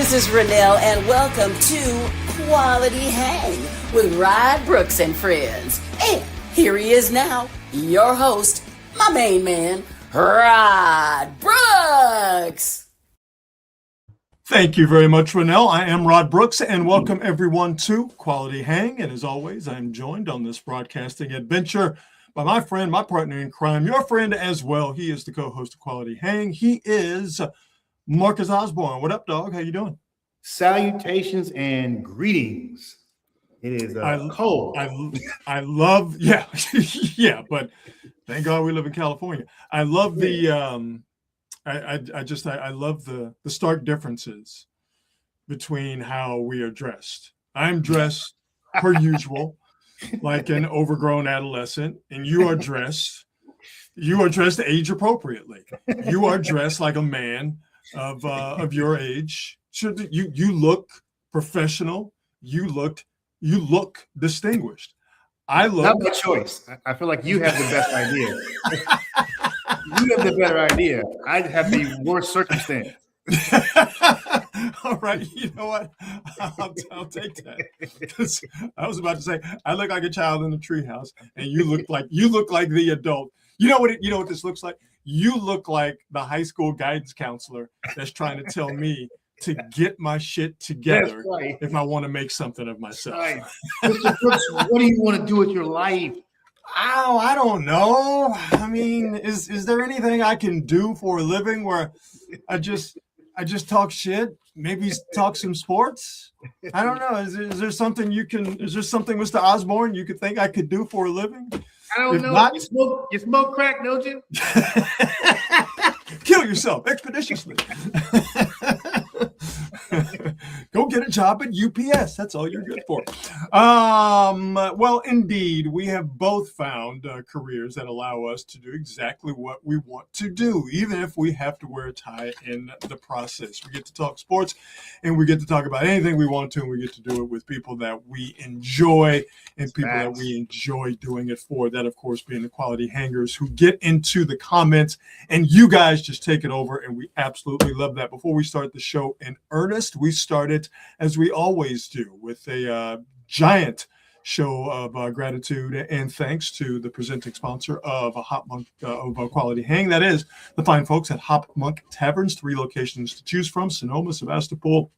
This is Renelle, and welcome to Quality Hang with Rod Brooks and friends. And here he is now, your host, my main man, Rod Brooks. Thank you very much, Renelle. I am Rod Brooks, and welcome everyone to Quality Hang. And as always, I'm joined on this broadcasting adventure by my friend, my partner in crime, your friend as well. He is the co-host of Quality Hang. He is Marcus Osborne. What up, dog? How you doing? Salutations and greetings. It is cold. I love, yeah, yeah, but thank God we live in California. I love the I love the stark differences between how we are dressed. I'm dressed per usual, like an overgrown adolescent, and you are dressed age appropriately. You are dressed like a man of your age. You look professional. You look distinguished. I look. Not my choice. I feel like you have the best idea. You have the better idea. I have the worst circumstance. All right, you know what? I'll take that. Because I was about to say I look like a child in a treehouse, and you look like the adult. You know what this looks like? You look like the high school guidance counselor that's trying to tell me to get my shit together if I want to make something of myself. Right. Mr. Brooks, what do you want to do with your life? Oh, I don't know. I mean, is there anything I can do for a living where I just talk shit? Maybe talk some sports? I don't know. Is there something Mr. Osborne, you could think I could do for a living? I don't know. Not, you smoke crack, don't you? Kill yourself expeditiously. Go get a job at UPS. That's all you're good for. Well, indeed, we have both found careers that allow us to do exactly what we want to do, even if we have to wear a tie in the process. We get to talk sports, and we get to talk about anything we want to, and we get to do it with people that we enjoy and people that we enjoy doing it for. That, of course, being the Quality Hangers who get into the comments, and you guys just take it over, and we absolutely love that. Before we start the show in earnest, we start it as we always do with a giant show of gratitude and thanks to the presenting sponsor of Hop Monk of Quality Hang. That is the fine folks at Hop Monk Taverns, 3 locations to choose from: Sonoma, Sebastopol,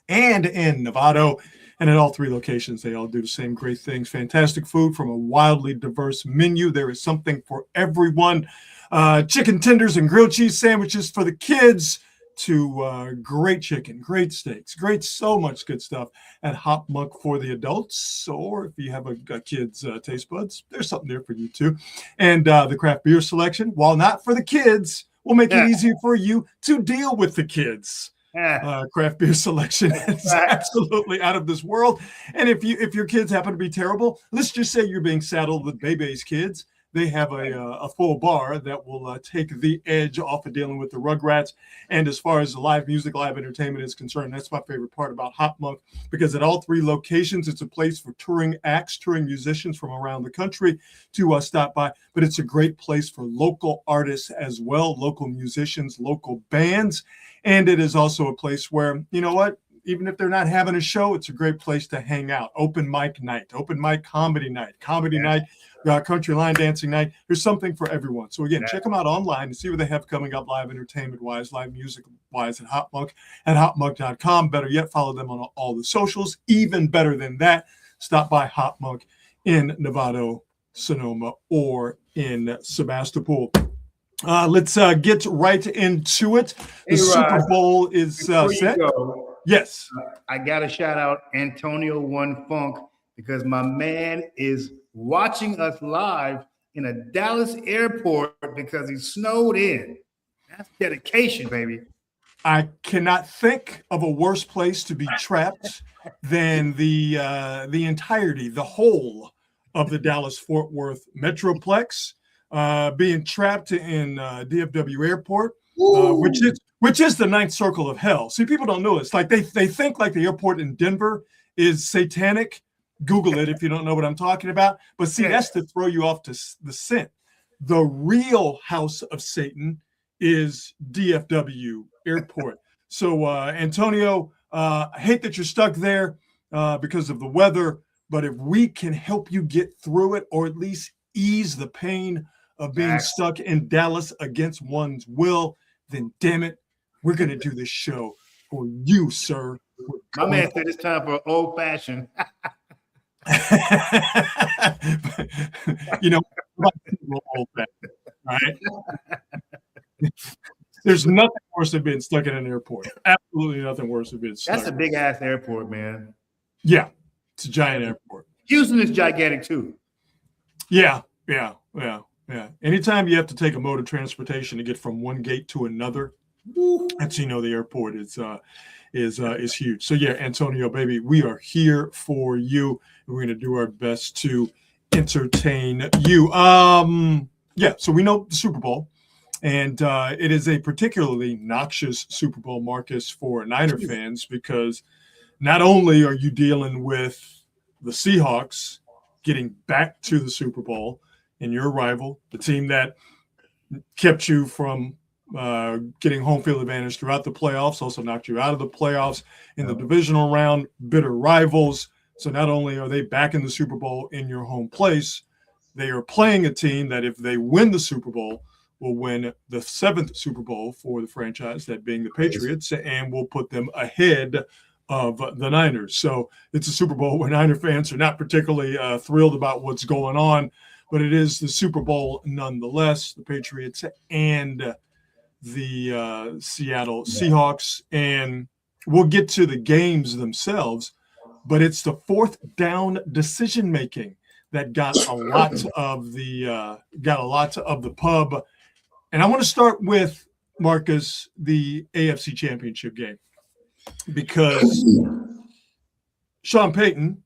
and in Novato. And at all 3 locations, they all do the same great things. Fantastic food from a wildly diverse menu. There is something for everyone. Chicken tenders and grilled cheese sandwiches for the kids, to great chicken, great steaks, so much good stuff at Hop Monk for the adults. Or if you have a kid's taste buds, there's something there for you too. And the craft beer selection, while not for the kids, will make it easier for you to deal with the kids. Craft beer selection is absolutely out of this world. And if your kids happen to be terrible, let's just say you're being saddled with Bebe's kids. They have a full bar that will take the edge off of dealing with the Rugrats. And as far as the live music, live entertainment is concerned, that's my favorite part about Hop Monk, because at all 3 locations, it's a place for touring acts, touring musicians from around the country to stop by. But it's a great place for local artists as well, local musicians, local bands. And it is also a place where, you know what? Even if they're not having a show, it's a great place to hang out. Open mic night, open mic comedy night, country line dancing night. There's something for everyone. So again, check them out online and see what they have coming up live entertainment-wise, live music-wise at Hop Monk at hopmonk.com. Better yet, follow them on all the socials. Even better than that, stop by Hop Monk in Novato, Sonoma, or in Sebastopol. Let's get right into it. The Super Bowl is set. Yes. I got to shout out Antonio One Funk, because my man is watching us live in a Dallas airport because he snowed in. That's dedication, baby. I cannot think of a worse place to be trapped than the entirety, the whole of the Dallas-Fort Worth Metroplex, being trapped in DFW Airport, which is the 9th circle of hell. See, people don't know this. Like they think like the airport in Denver is satanic. Google it if you don't know what I'm talking about. But see, that's to throw you off to the scent. The real house of Satan is DFW Airport. So, Antonio, I hate that you're stuck there because of the weather, but if we can help you get through it or at least ease the pain of being stuck in Dallas against one's will, then damn it, we're going to do this show for you, sir. My man said it's time for old fashioned. You know, old fashioned, right? There's nothing worse than being stuck in an airport. Absolutely nothing worse than being stuck. That's a big ass airport, man. Yeah, it's a giant airport. Houston is gigantic too. Yeah. Anytime you have to take a mode of transportation to get from one gate to another, that's the airport is huge. So yeah, Antonio, baby, we are here for you. We're going to do our best to entertain you. So we know the Super Bowl. And it is a particularly noxious Super Bowl, Marcus, for Niner fans, because not only are you dealing with the Seahawks getting back to the Super Bowl and your rival, the team that kept you from getting home field advantage throughout the playoffs, also knocked you out of the playoffs in the divisional round, bitter rivals. So not only are they back in the Super Bowl in your home place, they are playing a team that if they win the Super Bowl, will win the 7th Super Bowl for the franchise, that being the Patriots, and will put them ahead of the Niners. So it's a Super Bowl where Niner fans are not particularly thrilled about what's going on, but it is the Super Bowl nonetheless, the Patriots and the Seattle Seahawks. And we'll get to the games themselves, but it's the fourth down decision-making that got a lot of the pub. And I want to start with, Marcus, the AFC Championship game, because Sean Payton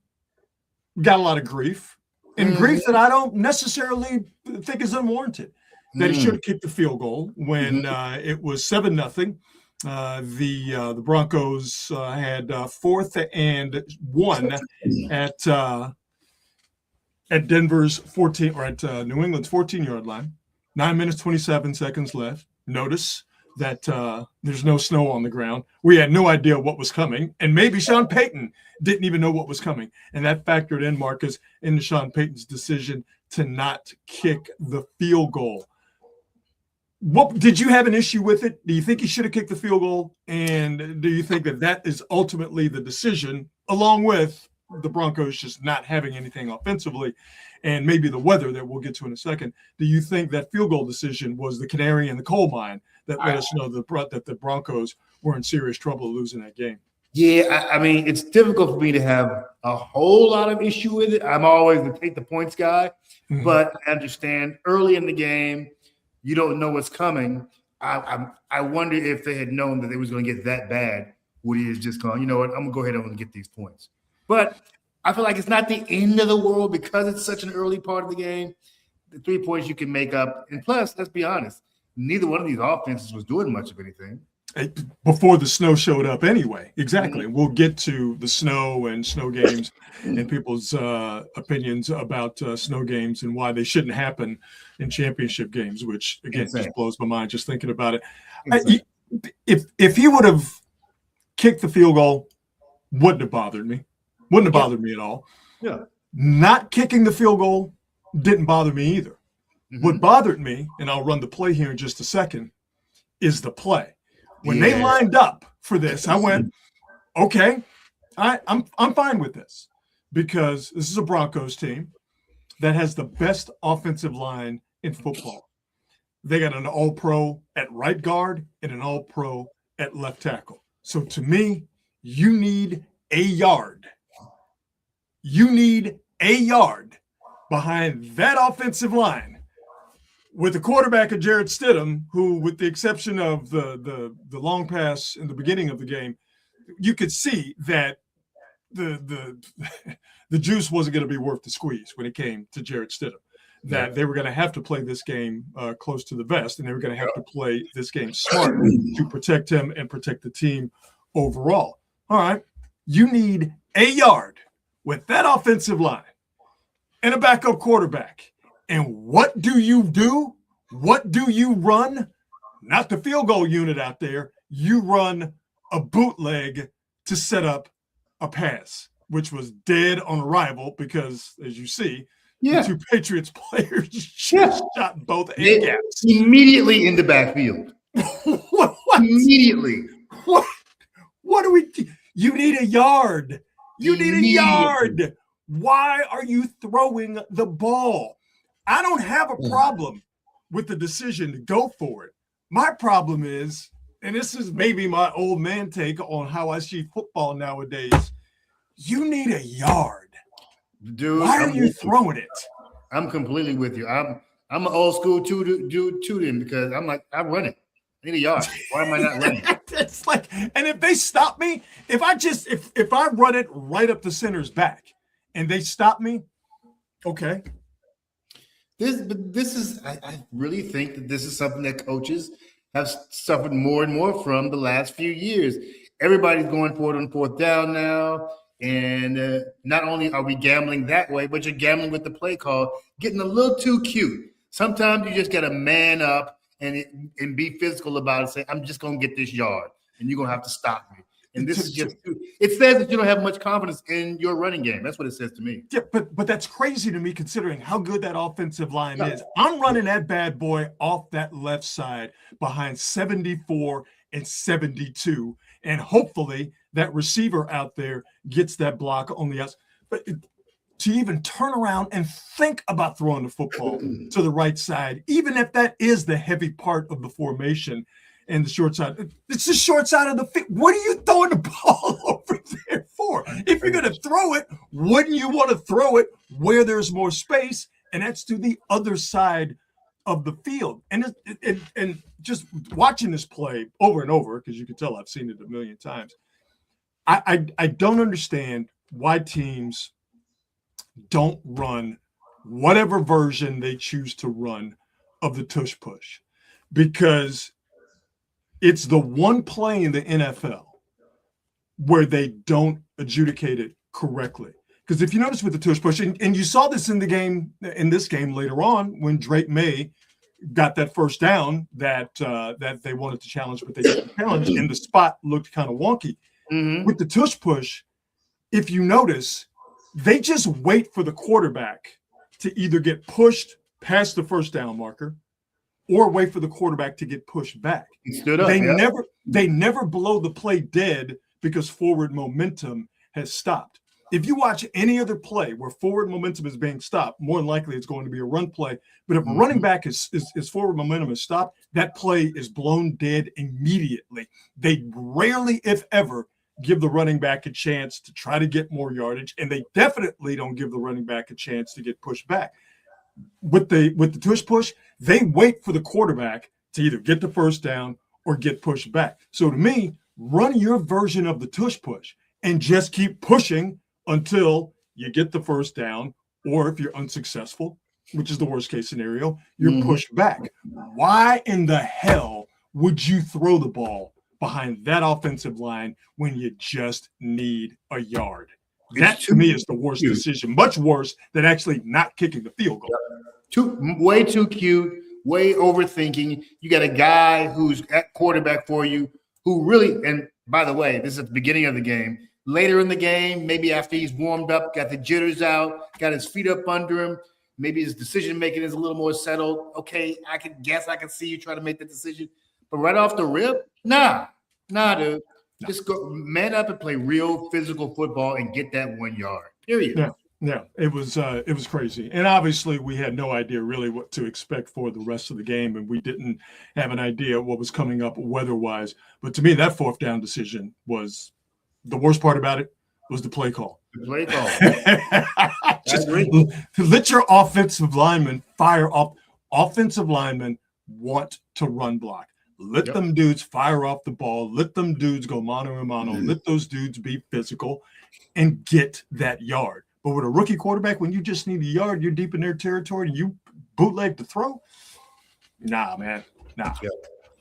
got a lot of grief, and grief that I don't necessarily think is unwarranted, that he should have kicked the field goal when it was 7-0. The Broncos had 4th and 1 at Denver's 14, or at New England's 14-yard line. 9 minutes, 27 seconds left. Notice that there's no snow on the ground. We had no idea what was coming, and maybe Sean Payton didn't even know what was coming. And that factored in, Marcus, into Sean Payton's decision to not kick the field goal. What did you have an issue with it? Do you think he should have kicked the field goal? And do you think that is ultimately the decision, along with the Broncos just not having anything offensively, and maybe the weather that we'll get to in a second? Do you think that field goal decision was the canary in the coal mine that let us know that the Broncos were in serious trouble losing that game? Yeah, I mean, it's difficult for me to have a whole lot of issue with it. I'm always the take the points guy, but I understand early in the game, you don't know what's coming. I wonder if they had known that it was going to get that bad, would he have just gone, you know what, I'm going to go ahead and get these points. But I feel like it's not the end of the world because it's such an early part of the game. The 3 points you can make up. And plus, let's be honest, neither one of these offenses was doing much of anything. Before the snow showed up anyway. Exactly. We'll get to the snow and snow games and people's opinions about snow games and why they shouldn't happen in championship games, which, again, just blows my mind just thinking about it. If he would have kicked the field goal, wouldn't have bothered me. Wouldn't have bothered me at all. Yeah. Not kicking the field goal didn't bother me either. What bothered me, and I'll run the play here in just a second, is the play. When they lined up for this, I went, okay, I'm fine with this, because this is a Broncos team that has the best offensive line in football. They got an all-pro at right guard and an all-pro at left tackle. So to me, you need a yard. You need a yard behind that offensive line with the quarterback of Jarrett Stidham, who, with the exception of the long pass in the beginning of the game, you could see that the juice wasn't going to be worth the squeeze when it came to Jarrett Stidham. That they were going to have to play this game close to the vest, and they were going to have to play this game smart to protect him and protect the team overall. All right, you need a yard with that offensive line and a backup quarterback. And what do you do? What do you run? Not the field goal unit out there. You run a bootleg to set up a pass, which was dead on arrival because, as you see, the two Patriots players just shot both end gaps. Immediately in the backfield. What? Immediately. What do we do? You need a yard. You need a yard. Why are you throwing the ball? I don't have a problem with the decision to go for it. My problem is, and this is maybe my old man take on how I see football nowadays, you need a yard. Dude, why are you throwing it? I'm completely with you. I'm an old school tutor because I'm like, I run it. I need a yard. Why am I not running? It's like, and if they stop me, if I run it right up the center's back and they stop me, okay. I really think that this is something that coaches have suffered more and more from the last few years. Everybody's going for it on fourth down now. And not only are we gambling that way, but you're gambling with the play call, getting a little too cute. Sometimes you just got to man up and be physical about it. Say, I'm just going to get this yard, and you're going to have to stop me. And this is just – it says that you don't have much confidence in your running game. That's what it says to me. Yeah, but that's crazy to me considering how good that offensive line is. I'm running that bad boy off that left side behind 74 and 72, and hopefully that receiver out there gets that block on the outside. But to even turn around and think about throwing the football to the right side, even if that is the heavy part of the formation and the short side, it's the short side of the field. What are you throwing the ball over there for? If you're going to throw it, wouldn't you want to throw it where there's more space? And that's to the other side of the field. And just watching this play over and over, because you can tell I've seen it a million times, I don't understand why teams don't run whatever version they choose to run of the tush push, because it's the one play in the NFL where they don't adjudicate it correctly. Because if you notice with the tush push, and you saw this in this game later on when Drake May got that first down that they wanted to challenge, but they didn't challenge, and the spot looked kind of wonky. Mm-hmm. With the tush push, if you notice, they just wait for the quarterback to either get pushed past the first down marker or wait for the quarterback to get pushed back. He stood up. They never blow the play dead because forward momentum has stopped. If you watch any other play where forward momentum is being stopped, more than likely it's going to be a run play. But if a running back is forward momentum is stopped, that play is blown dead immediately. They rarely, if ever, give the running back a chance to try to get more yardage, and they definitely don't give the running back a chance to get pushed back. With the tush push, they wait for the quarterback to either get the first down or get pushed back. So to me, run your version of the tush push and just keep pushing until you get the first down, or if you're unsuccessful, which is the worst case scenario, you're pushed back. Why in the hell would you throw the ball behind that offensive line when you just need a yard? That to me is the worst decision, much worse than actually not kicking the field goal. Way too cute, way overthinking. You got a guy who's at quarterback for you who really, and by the way, this is at the beginning of the game. Later in the game, maybe after he's warmed up, got the jitters out, got his feet up under him, maybe his decision-making is a little more settled. Okay, I can see you try to make the decision. But right off the rip, nah, dude. Just go man up and play real physical football and get that 1 yard. Period. Yeah. It was crazy. And obviously we had no idea really what to expect for the rest of the game, and we didn't have an idea what was coming up weather-wise. But to me, that fourth down decision was the worst part about it was the play call. The play call. Just let your offensive linemen fire up. Offensive linemen want to run block. Let them dudes fire off the ball. Let them dudes go mano a mano. Let those dudes be physical and get that yard. But with a rookie quarterback, when you just need a yard, you're deep in their territory and you bootleg to throw? Nah, man. Nah. Yeah.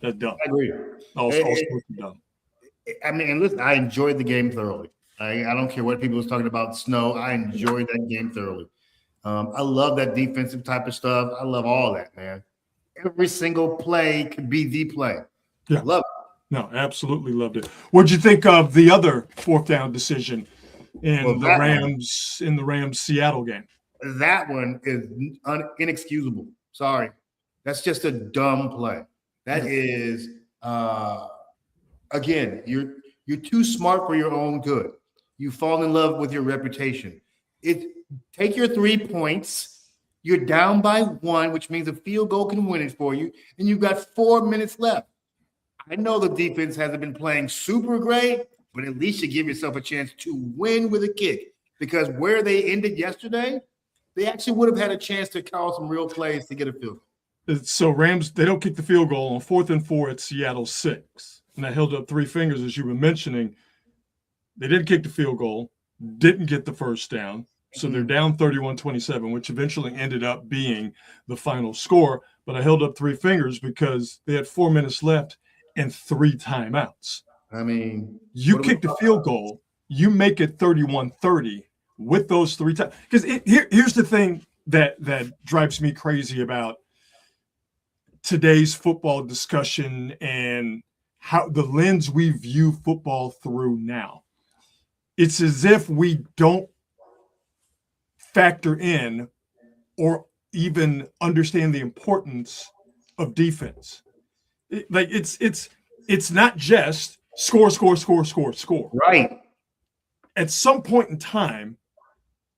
That's dumb. I agree. All dumb. I mean, and listen, I enjoyed the game thoroughly. I don't care what people was talking about snow. I enjoyed that game thoroughly. I love that defensive type of stuff. I love all that, man. Every single play could be the play. Yeah. Love No, absolutely loved it. What'd you think of the other fourth down decision Well, in the Rams Seattle game? that one is inexcusable. Sorry, that's just a dumb play. That is again, you're too smart for your own good. You fall in love with your reputation. Take your 3 points. You're down by 1, which means a field goal can win it for you, and you've got 4 minutes left. I know the defense hasn't been playing super great, but at least you give yourself a chance to win with a kick. Because where they ended yesterday, they actually would have had a chance to call some real plays to get a field goal. So Rams, they don't kick the field goal on 4th and 4 at Seattle 6. And I held up 3 fingers, as you were mentioning. They didn't kick the field goal, didn't get the first down. So they're down 31-27, which eventually ended up being the final score. But I held up 3 fingers because they had 4 minutes left and 3 timeouts. I mean, you kick the field goal, you make it 31-30 with those 3 times. Because here's the thing that drives me crazy about today's football discussion and how the lens we view football through now. It's as if we don't factor in or even understand the importance of defense. It's not just score. Right. At some point in time,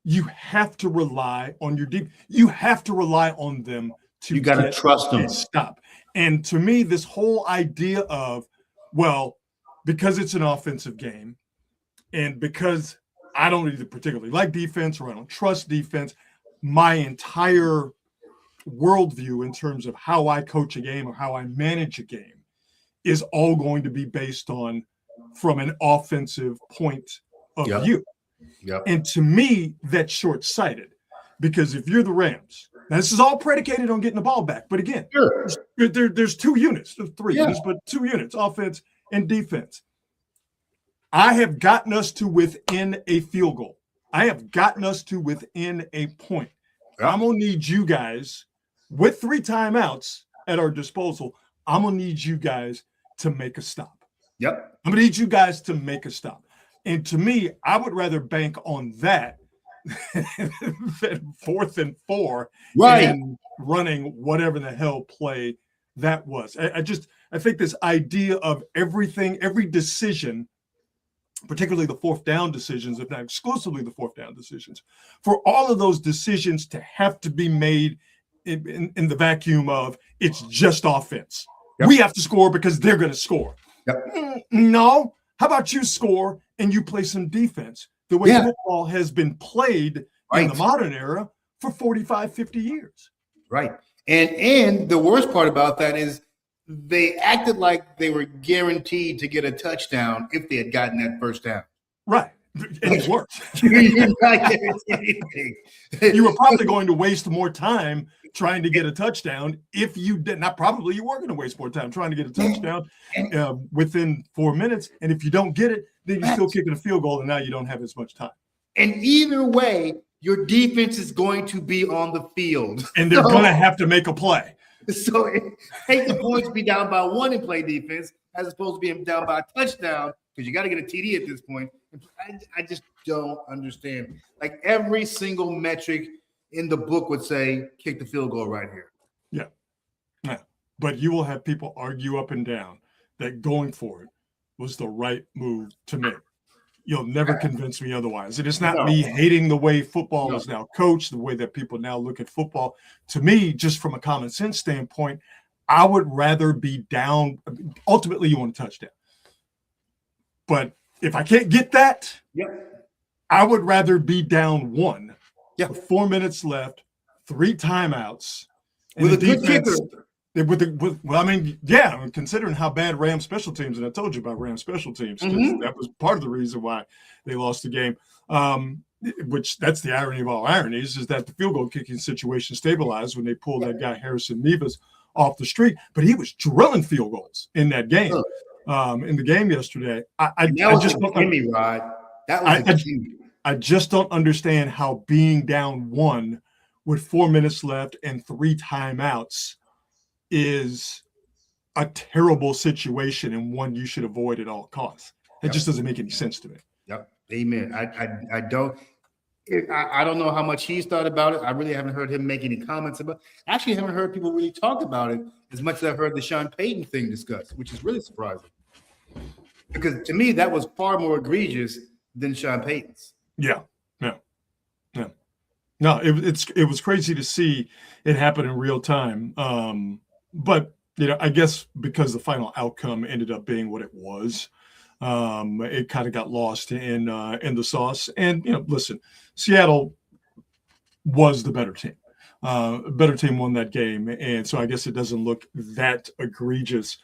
you have to rely on your deep. You have to rely on them to. You got to trust them. Stop. And to me, this whole idea of, well, because it's an offensive game, and because I don't either particularly like defense or I don't trust defense, my entire worldview in terms of how I coach a game or how I manage a game is all going to be based on from an offensive point of view. Yep. And to me, that's short-sighted, because if you're the Rams, now this is all predicated on getting the ball back. But again, there's 2 units, 3 units, but 2 units, offense and defense. I have gotten us to within a field goal. I have gotten us to within a point. I'm going to need you guys, with 3 timeouts at our disposal, I'm going to need you guys to make a stop. Yep. I'm going to need you guys to make a stop. And to me, I would rather bank on that than 4th and 4 and running whatever the hell play that was. I think this idea of everything, every decision, particularly the 4th down decisions, if not exclusively the 4th down decisions, for all of those decisions to have to be made in the vacuum of it's just offense. Yep. We have to score because they're going to score. Yep. No. How about you score and you play some defense the way football has been played in the modern era for 45, 50 years. Right. And the worst part about that is they acted like they were guaranteed to get a touchdown if they had gotten that first down. Right. And it worked. You're not guaranteed anything. You were probably going to waste more time trying to get a touchdown if you did not. Probably you were going to waste more time trying to get a touchdown within 4 minutes. And if you don't get it, then you're still kicking a field goal, and now you don't have as much time. And either way, your defense is going to be on the field. And they're going to have to make a play. So take the points, be down by 1 and play defense, as opposed to being down by a touchdown, because you got to get a TD at this point. I just don't understand. Like every single metric in the book would say, kick the field goal right here. Yeah. But you will have people argue up and down that going for it was the right move to make. You'll never convince me otherwise. It is not me hating the way football is now coached, the way that people now look at football. To me, just from a common sense standpoint, I would rather be down. Ultimately, you want a touchdown. But if I can't get that, I would rather be down 1 with 4 minutes left, 3 timeouts. With a good kicker. Considering how bad Rams special teams, and I told you about Rams special teams, that was part of the reason why they lost the game. Which that's the irony of all ironies, is that the field goal kicking situation stabilized when they pulled that guy Harrison Mevis off the street, but he was drilling field goals in that game. In the game yesterday, I just don't understand how being down 1 with 4 minutes left and 3 timeouts is a terrible situation and one you should avoid at all costs. It just doesn't make any sense to me. Yep. Amen. I don't. I don't know how much he's thought about it. I really haven't heard him make any comments about it. Actually, I haven't heard people really talk about it as much as I've heard the Sean Payton thing discussed, which is really surprising. Because to me, that was far more egregious than Sean Payton's. Yeah. No, it was crazy to see it happen in real time. But I guess because the final outcome ended up being what it was, it kind of got lost in the sauce. And listen, Seattle was the better team. Better team won that game, and so I guess it doesn't look that egregious.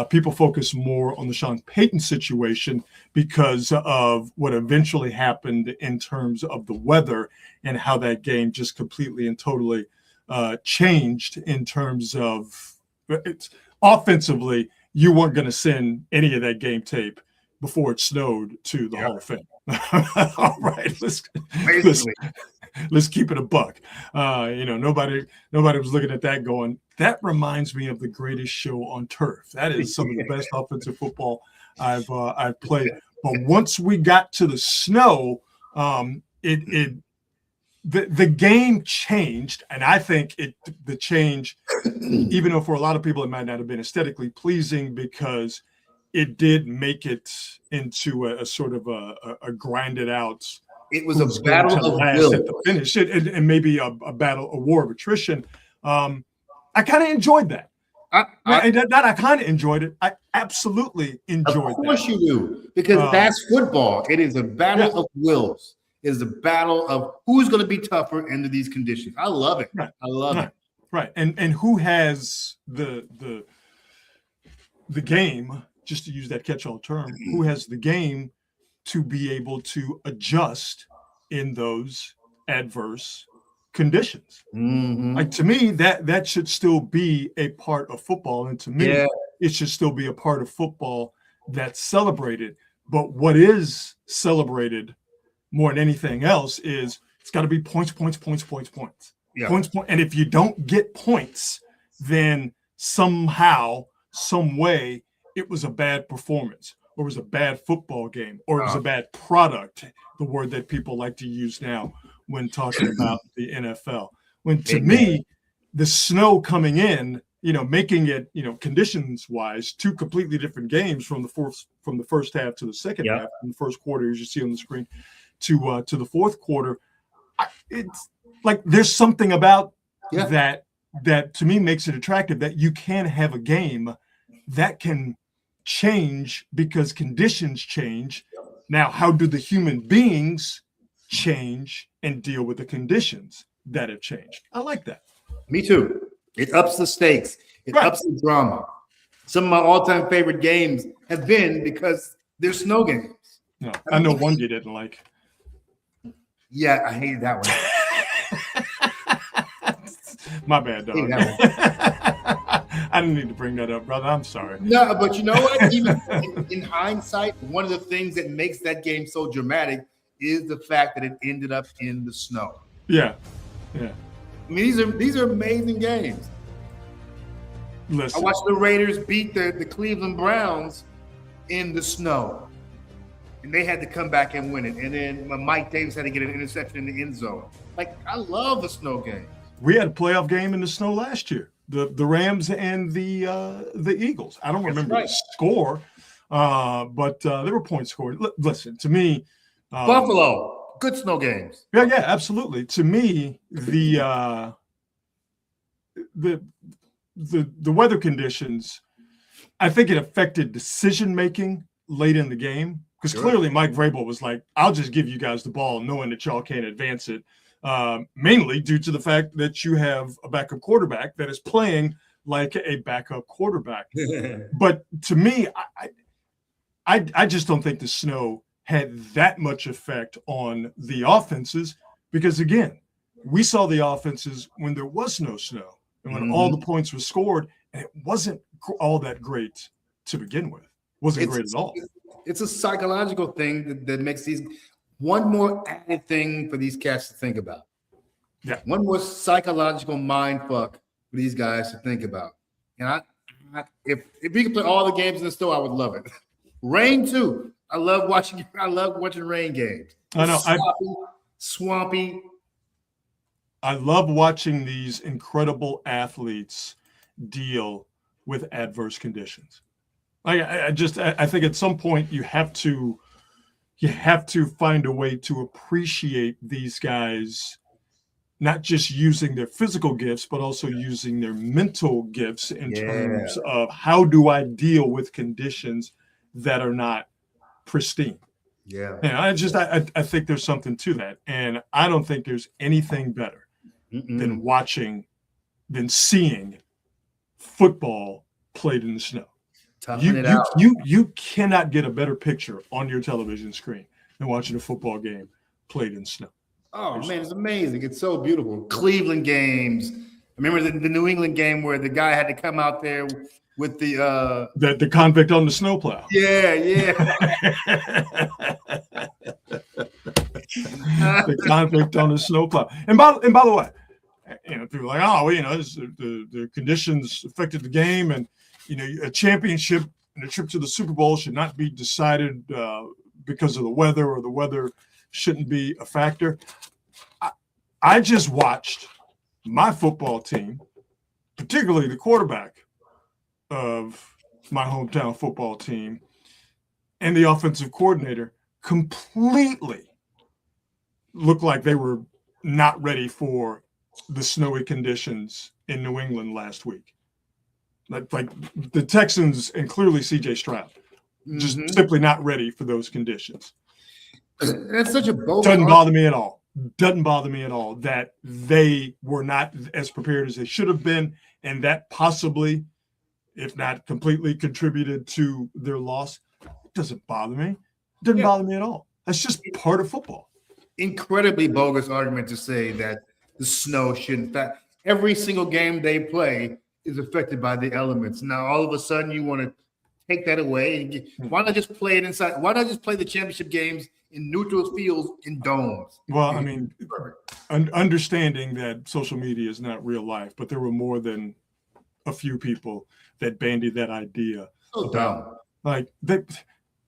People focus more on the Sean Payton situation because of what eventually happened in terms of the weather and how that game just completely and totally changed in terms of offensively. You weren't going to send any of that game tape before it snowed to the Hall of Fame. All right, let's keep it a buck. Nobody was looking at that going, that reminds me of the greatest show on turf. That is some of the best offensive football I've played. But once we got to the snow, the game changed, and I think the change, even though for a lot of people it might not have been aesthetically pleasing, because it did make it into a sort of a grinded out. It was a battle of will at the finish, and maybe a war of attrition. I kind of enjoyed that. I kind of enjoyed it. I absolutely enjoyed it. Of course you do, because that's football. It is a battle of wills. It is a battle of who's going to be tougher under these conditions. I love it. Right. I love it. Right. And who has the game, just to use that catch-all term, who has the game to be able to adjust in those adverse conditions. Mm-hmm. Like, to me, that should still be a part of football. And to me, it should still be a part of football that's celebrated. But what is celebrated more than anything else is it's got to be points. Yeah. Points. And if you don't get points, then somehow, some way, it was a bad performance, or it was a bad football game, or it was a bad product, the word that people like to use now when talking about the NFL. When, to me, the snow coming in, making it, conditions-wise, two completely different games from the first half to the second half, from the first quarter, as you see on the screen, to the fourth quarter. It's like there's something about that to me makes it attractive, that you can have a game that can change because conditions change. Now, how do the human beings change and deal with the conditions that have changed? I like that. Me too. It ups the stakes. It ups the drama. Some of my all-time favorite games have been because they're snow games. No, I know one you didn't like. Yeah, I hated that one. My bad, dog. I didn't need to bring that up, brother. I'm sorry. No, but you know what? Even in hindsight, one of the things that makes that game so dramatic is the fact that it ended up in the snow. Yeah. I mean, these are amazing games. Listen. I watched the Raiders beat the Cleveland Browns in the snow, and they had to come back and win it. And then Mike Davis had to get an interception in the end zone. Like, I love the snow game. We had a playoff game in the snow last year. The Rams and the Eagles. I don't remember the score, but there were points scored. Listen, to me, Buffalo, good snow games. Yeah, absolutely. To me, the weather conditions, I think it affected decision making late in the game, because clearly Mike Vrabel was like, "I'll just give you guys the ball, knowing that y'all can't advance it." Mainly due to the fact that you have a backup quarterback that is playing like a backup quarterback. But to me, I just don't think the snow had that much effect on the offenses, because, again, we saw the offenses when there was no snow and when all the points were scored, and it wasn't all that great to begin with. It wasn't great at all. It's a psychological thing that makes these – one more added thing for these cats to think about. Yeah. One more psychological mind fuck for these guys to think about. And If we could play all the games in the snow, I would love it. Rain too. I love watching rain games. I know. Swampy. I love watching these incredible athletes deal with adverse conditions. I think at some point you have to find a way to appreciate these guys, not just using their physical gifts, but also using their mental gifts in terms of how do I deal with conditions that are not pristine. Yeah. And I think there's something to that. And I don't think there's anything better than seeing football played in the snow. You cannot get a better picture on your television screen than watching a football game played in snow. Oh, man, it's amazing. It's so beautiful. Cleveland games. I remember the New England game where the guy had to come out there with the convict on the snowplow. Yeah. The convict on the snowplow. And by the way, people are like, the conditions affected the game, and a championship and a trip to the Super Bowl should not be decided because of the weather, or the weather shouldn't be a factor. I just watched my football team, particularly the quarterback of my hometown football team and the offensive coordinator, completely looked like they were not ready for the snowy conditions in New England last week. Like the Texans and clearly C.J. Stroud, just simply not ready for those conditions. That's such a bold. Doesn't bother me at all that they were not as prepared as they should have been, and that possibly, if not completely, contributed to their loss. It doesn't bother me. It doesn't bother me at all. That's just part of football. Incredibly bogus argument to say that the snow shouldn't. Every single game they play is affected by the elements. Now, all of a sudden, you want to take that away. Why not just play it inside? Why not just play the championship games in neutral fields in domes? Well, I mean, understanding that social media is not real life, but there were more than a few people that bandied that idea. So dumb.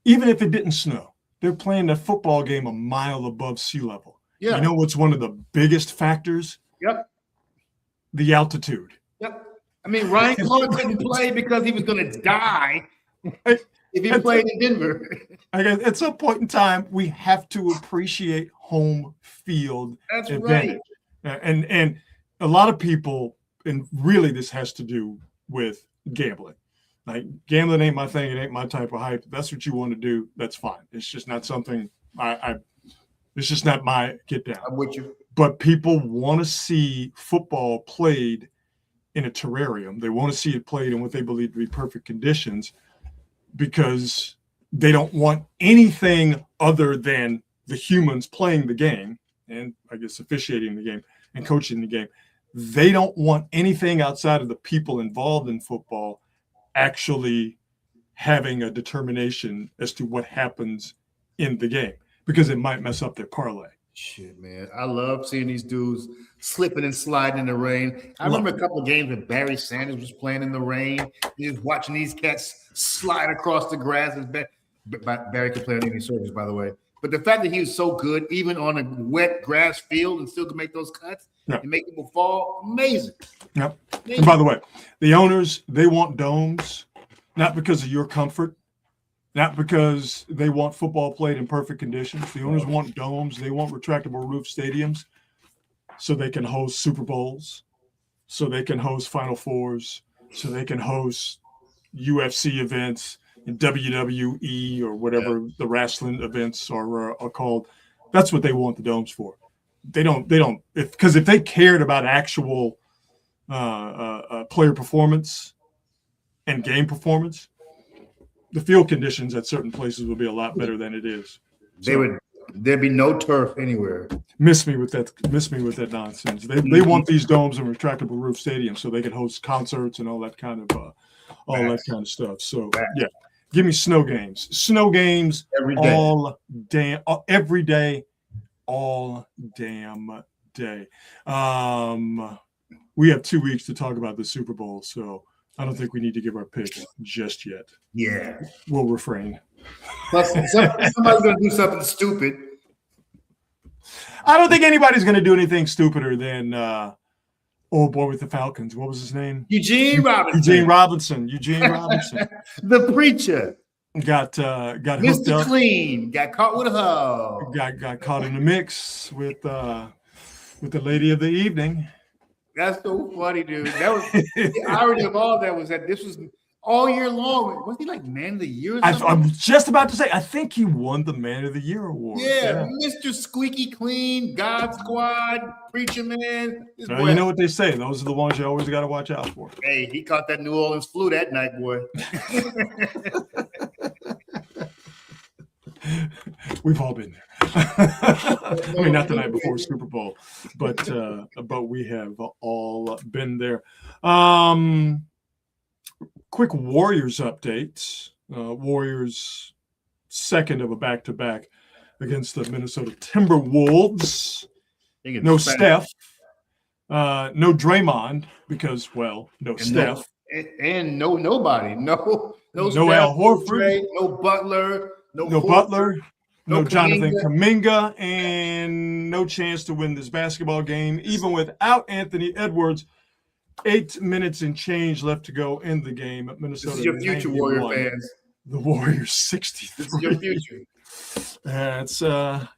Even if it didn't snow, they're playing a football game a mile above sea level. Yeah. You know what's one of the biggest factors? Yep. The altitude. Yep. I mean, Ryan Clark couldn't play because he was going to die if he played in Denver. At some point in time, we have to appreciate home field advantage. Right. And a lot of people, and really this has to do with gambling. Like, gambling ain't my thing. It ain't my type of hype. That's what you want to do. That's fine. It's just not something it's just not my get down. I'm with you. But people want to see football played in a terrarium. They want to see it played in what they believe to be perfect conditions, because they don't want anything other than the humans playing the game, and I guess officiating the game and coaching the game. They don't want anything outside of the people involved in football actually having a determination as to what happens in the game, because it might mess up their parlay. Shit, man. I love seeing these dudes slipping and sliding in the rain. I remember a couple of games when Barry Sanders was playing in the rain. You're just watching these cats slide across the grass. Barry could play on any surface, by the way. But the fact that he was so good, even on a wet grass field, and still could make those cuts and make people fall, amazing. Yep. Amazing. And by the way, the owners, they want domes, not because of your comfort, not because they want football played in perfect conditions. The owners want domes. They want retractable roof stadiums so they can host Super Bowls, so they can host Final Fours, so they can host UFC events, and WWE or whatever the wrestling events are called. That's what they want the domes for. Because if they cared about actual player performance and game performance, the field conditions at certain places will be a lot better than it is. There'd be no turf anywhere. Miss me with that nonsense. They want these domes and retractable roof stadiums so they can host concerts and all that kind of stuff. So yeah, give me snow games. Snow games every day. Every day, all damn day. We have 2 weeks to talk about the Super Bowl, so I don't think we need to give our pick just yet. Yeah. We'll refrain. Plus, somebody's going to do something stupid. I don't think anybody's going to do anything stupider than old boy with the Falcons. What was his name? Eugene Robinson. The preacher. Got hooked Mr. up. Clean. Got caught with a hoe. Got caught in the mix with the lady of the evening. That's so funny, dude. That was the irony of all that was that this was all year long. Was he like Man of the Year or something? I'm just about to say, I think he won the Man of the Year award. Yeah. Mr. Squeaky Clean, God Squad, Preacher Man. Well, you know what they say. Those are the ones you always got to watch out for. Hey, he caught that New Orleans flu that night, boy. We've all been there. I mean, not the night before Super Bowl, but we have all been there. Quick Warriors update. Warriors second of a back-to-back against the Minnesota Timberwolves. No Steph. No Draymond because, well, no Steph. And nobody. No Steph, Al Horford. No Butler. No Butler. No Jonathan Kuminga, and no chance to win this basketball game, even without Anthony Edwards. 8 minutes and change left to go in the game. Minnesota. This is your future, 91. Warrior fans. The Warriors 63. This is your future. It's So,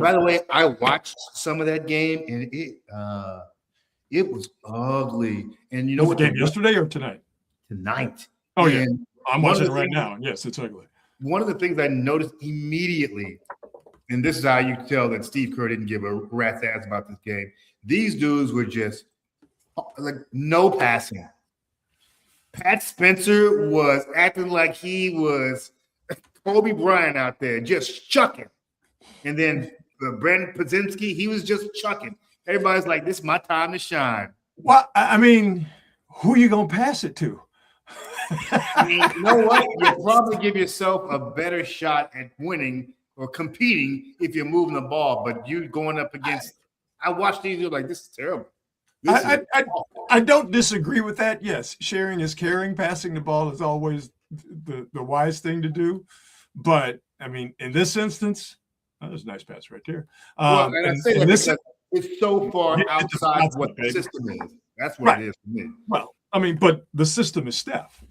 by the way, I watched some of that game, and it was ugly. And you know what? The game yesterday or tonight? Tonight. Oh yeah, I'm watching it right now. Yes, it's ugly. One of the things I noticed immediately, and this is how you can tell that Steve Kerr didn't give a rat's ass about this game. These dudes were just like no passing. Pat Spencer was acting like he was Kobe Bryant out there, just chucking. And then Brandon Podzinski, he was just chucking. Everybody's like, this is my time to shine. Well, I mean, who are you going to pass it to? I mean, you know what? You'll probably give yourself a better shot at winning or competing if you're moving the ball. But you going up against – I watched these, you're like, this is terrible. I don't disagree with that. Yes, sharing is caring. Passing the ball is always the wise thing to do. But, I mean, in this instance, there's a nice pass right there. Well, and I say that because it's so far outside of what the system is. That's what it is for me. Well, I mean, but the system is Steph.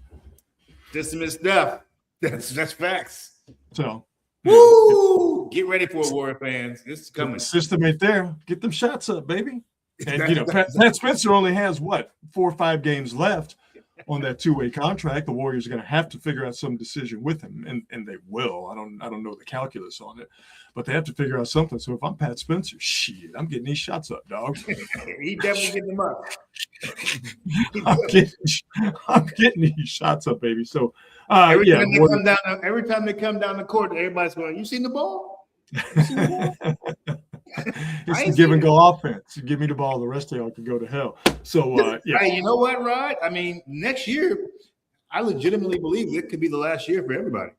System is Steph. That's facts. So, woo! Get ready for it, Warrior fans. This is coming. The system ain't there. Get them shots up, baby. And Pat Spencer only has 4 or 5 games left on that 2-way contract. The Warriors are going to have to figure out some decision with him, and they will. I don't know the calculus on it, but they have to figure out something. So if I'm Pat Spencer, shit, I'm getting these shots up, dog. He definitely getting them up. I'm getting these shots up, baby. So every time they come down the court, everybody's going, "You seen the ball? You seen the ball?" It's the give and go offense. You give me the ball, the rest of y'all can go to hell. So, Hey, you know what, Rod? I mean, next year, I legitimately believe it could be the last year for everybody.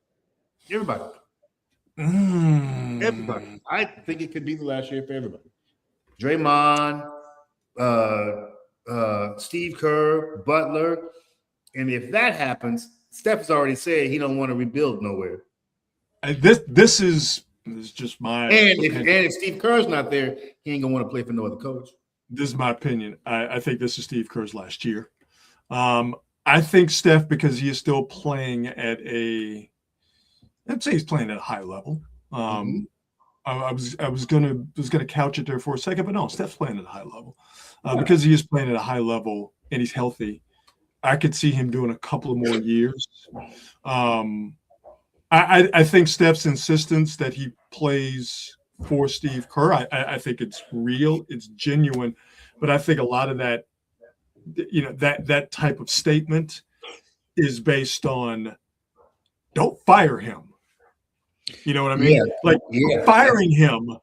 Everybody. Everybody. I think it could be the last year for everybody. Draymond, Steve Kerr, Butler. And if that happens, Steph's already said he don't want to rebuild nowhere. This is just my opinion. If Steve Kerr's not there, he ain't gonna want to play for no other coach. This is my opinion. I think this is Steve Kerr's last year. I think Steph, because he is still playing at I'd say he's playing at a high level. I was gonna couch it there for a second, but no, Steph's playing at a high level because he is playing at a high level and he's healthy. I could see him doing a couple of more years. I think Steph's insistence that he plays for Steve Kerr, I think it's real, it's genuine, but I think a lot of that, that type of statement is based on don't fire him. You know what I mean? Firing him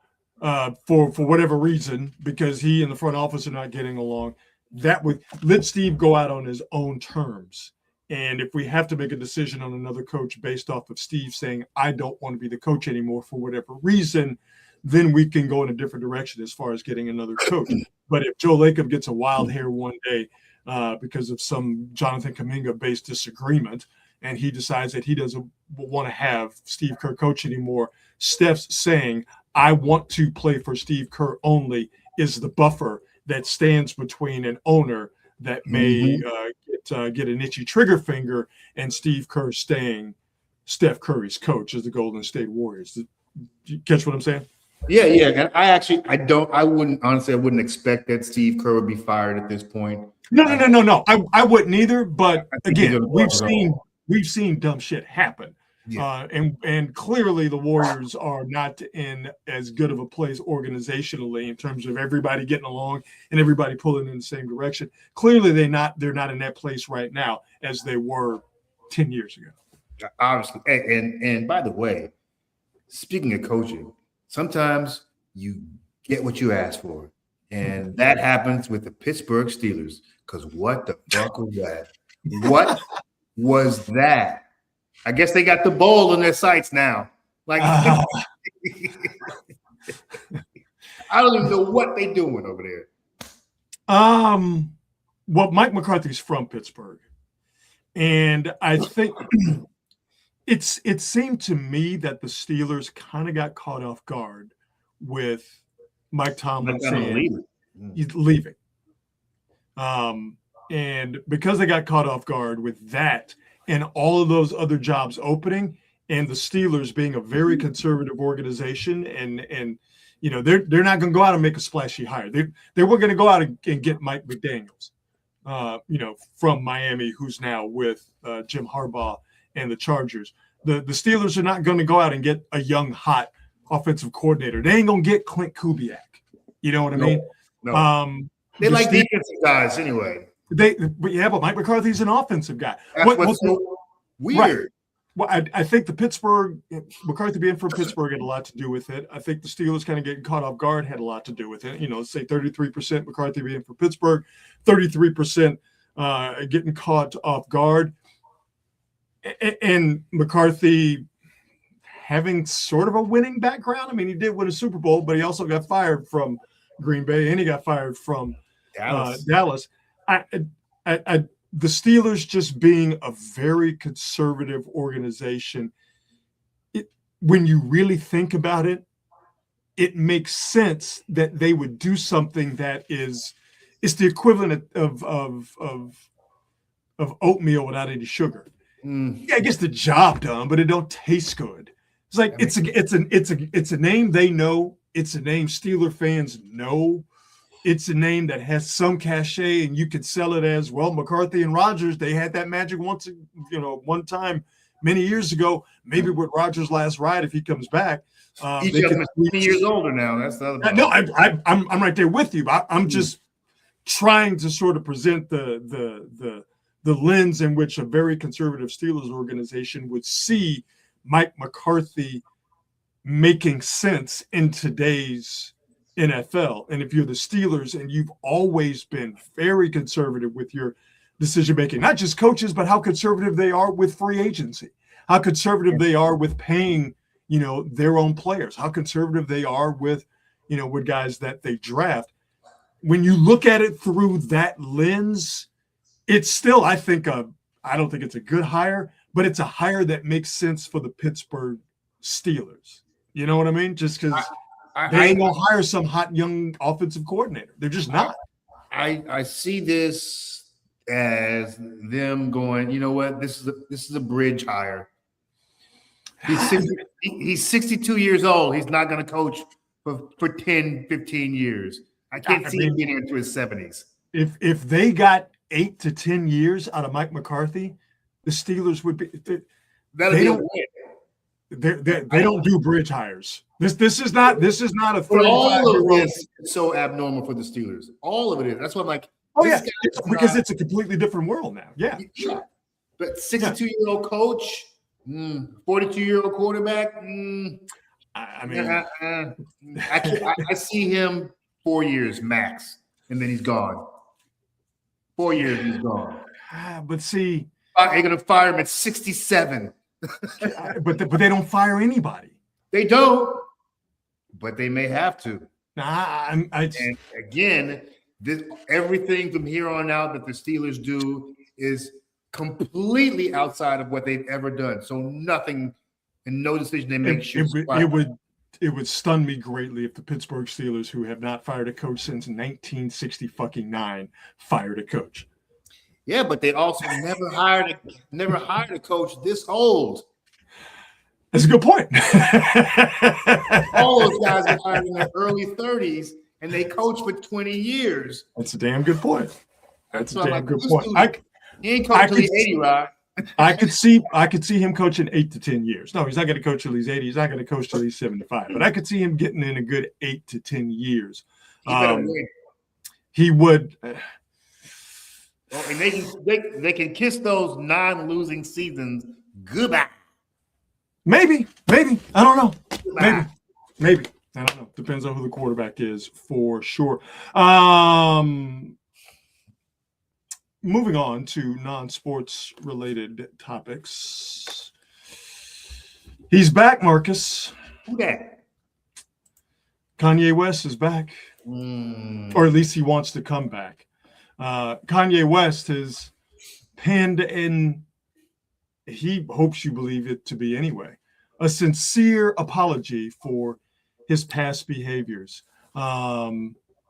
for whatever reason because he and the front office are not getting along. That would let Steve go out on his own terms. And if we have to make a decision on another coach based off of Steve saying, I don't want to be the coach anymore for whatever reason, then we can go in a different direction as far as getting another coach. But if Joe Lacob gets a wild hair one day because of some Jonathan Kuminga-based disagreement, and he decides that he doesn't want to have Steve Kerr coach anymore. Steph's saying, I want to play for Steve Kerr only, is the buffer that stands between an owner that may get an itchy trigger finger and Steve Kerr staying Steph Curry's coach as the Golden State Warriors. Did you catch what I'm saying? Yeah. And I wouldn't expect that Steve Kerr would be fired at this point. No. I wouldn't either. But again, we've seen dumb shit happen. Yeah. And clearly the Warriors are not in as good of a place organizationally in terms of everybody getting along and everybody pulling in the same direction. Clearly they're not in that place right now as they were 10 years ago. Obviously. And by the way, speaking of coaching, sometimes you get what you ask for. And that happens with the Pittsburgh Steelers. Because what the fuck was that? What was that? I guess they got the bowl in their sights now. Like, I don't even know what they're doing over there. Well, Mike McCarthy's from Pittsburgh. And I think it seemed to me that the Steelers kind of got caught off guard with Mike Tomlin saying he's leaving. And because they got caught off guard with that and all of those other jobs opening, and the Steelers being a very conservative organization, and you know they're not going to go out and make a splashy hire. They were going to go out and get Mike McDaniels, from Miami, who's now with Jim Harbaugh and the Chargers. The Steelers are not going to go out and get a young, hot offensive coordinator. They ain't going to get Clint Kubiak. You know what I mean? No. They like defensive guys anyway. But Mike McCarthy's an offensive guy. What's so weird? Right. Well, I think McCarthy being from Pittsburgh had a lot to do with it. I think the Steelers kind of getting caught off guard had a lot to do with it. Say 33% McCarthy being from Pittsburgh, 33% getting caught off guard. And McCarthy having sort of a winning background. I mean, he did win a Super Bowl, but he also got fired from Green Bay and he got fired from Dallas. The Steelers just being a very conservative organization, when you really think about it, it makes sense that they would do something that is the equivalent of oatmeal without any sugar. Yeah, it gets the job done, but it don't taste good. It's like it's a name they know. It's a name Steeler fans know. It's a name that has some cachet, and you could sell it as, well, McCarthy and Rodgers, they had that magic one time many years ago. Maybe with Rodgers' last ride, if he comes back. He's 20 years older now. That's the other part. No, I'm right there with you. I'm just trying to sort of present the lens in which a very conservative Steelers organization would see Mike McCarthy making sense in today's NFL. And if you're the Steelers and you've always been very conservative with your decision making, not just coaches, but how conservative they are with free agency, how conservative they are with paying, their own players, how conservative they are with guys that they draft. When you look at it through that lens, it's still, I don't think it's a good hire, but it's a hire that makes sense for the Pittsburgh Steelers. You know what I mean? Just because they ain't gonna hire some hot young offensive coordinator. They're just not. I see this as them going, you know what? This is a bridge hire. He's 62 years old. He's not going to coach for 10, 15 years. I can't see him getting into his 70s. If they got 8 to 10 years out of Mike McCarthy, the Steelers would be. They don't do bridge hires. This is not a 35-year-old. This is so abnormal for the Steelers. All of it is. That's what I'm like. Oh yeah, because it's a completely different world now. Yeah, sure. But 62-year-old coach, 42-year-old quarterback. I see him 4 years max, and then he's gone. 4 years, he's gone. But see, they're gonna fire him at 67. but they don't fire anybody. They don't, but they may have to. And again, Everything from here on out that the Steelers do is completely outside of what they've ever done. So nothing and no decision they make it would stun me greatly if the Pittsburgh Steelers, who have not fired a coach since 1969, fired a coach. Yeah, but they also never hired a coach this old. That's a good point. All those guys got hired in their early 30s, and they coached for 20 years. That's a damn good point. That's a damn good point. He ain't coaching till he's 80, right? I could see him coaching 8 to 10 years. No, he's not going to coach till he's 80. He's not going to coach till he's 75. But I could see him getting in a good 8 to 10 years. He would. Well, and they can kiss those non-losing seasons goodbye. Maybe. I don't know. Maybe. I don't know. Depends on who the quarterback is for sure. Moving on to non-sports related topics. He's back, Marcus. Who that? Kanye West is back. Or at least he wants to come back. Kanye West has penned in, he hopes you believe it to be anyway, a sincere apology for his past behaviors. As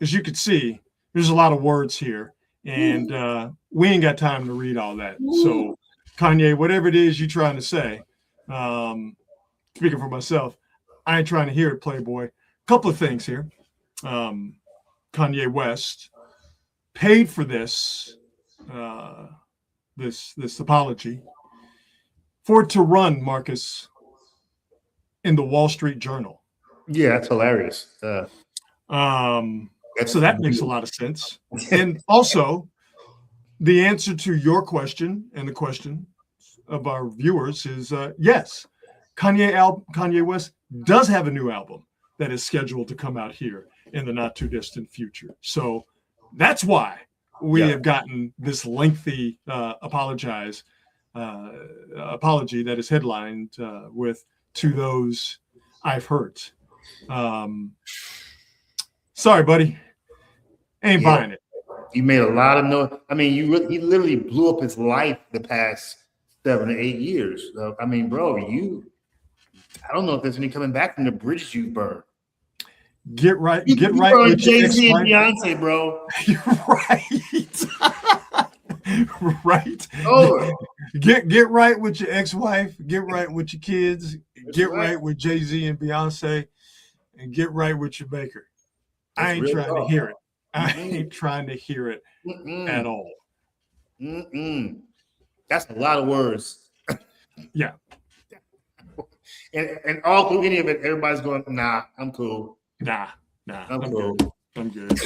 you can see, there's a lot of words here. And we ain't got time to read all that. So, Kanye, whatever it is you're trying to say, speaking for myself, I ain't trying to hear it, Playboy. Couple of things here. Kanye West paid for this apology for it to run, Marcus, in the Wall Street Journal. Yeah, that's hilarious. So that makes a lot of sense. And also, the answer to your question and the question of our viewers is yes, Kanye West does have a new album that is scheduled to come out here in the not too distant future. So that's why we have gotten this lengthy apology that is headlined with "To Those I've Hurt." Sorry, buddy. Ain't buying it. You made a lot of noise. I mean, he literally blew up his life the past 7 to 8 years. So, I mean, bro, I don't know if there's any coming back from the bridges you burned. Get right with Jay-Z and Beyonce, bro. You're right. Right. Over. Get right with your ex-wife. Get right with your kids. Get right with Jay-Z and Beyonce, and get right with your baker. I ain't trying to hear it. I ain't trying to hear it at all. That's a lot of words. Yeah. And all through any of it, everybody's going, nah, I'm cool. Nah, I'm cool. Good. I'm good.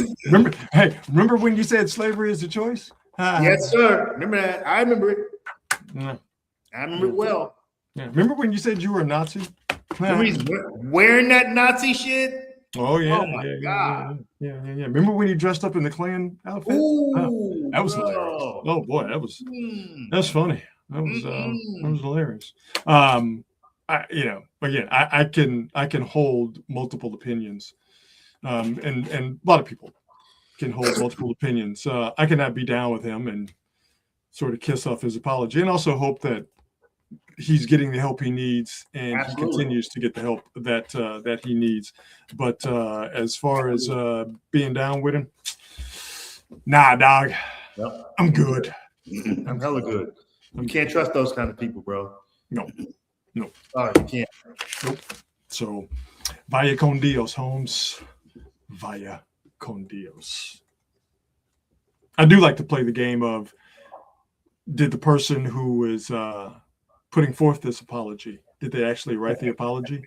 Remember when you said slavery is a choice? Yes, sir. Remember that? I remember it. Yeah. I remember it well. Yeah. Remember when you said you were a Nazi? Remember he's wearing that Nazi shit? Oh yeah! Oh my God! Yeah. Remember when you dressed up in the Klan outfit? Ooh, that was hilarious. Oh boy, that was funny. That was hilarious. I can hold multiple opinions, and a lot of people can hold multiple opinions. I cannot be down with him and sort of kiss off his apology, and also hope that he's getting the help he needs, and Absolutely. He continues to get the help that he needs. But as far as being down with him, nah, dog. Yep. I'm good. I'm hella good. You can't trust those kind of people, bro. No. Sorry, you can't. Nope. So, vaya con Dios, Holmes. Vaya con Dios. I do like to play the game of, did the person who is putting forth this apology, did they actually write the apology?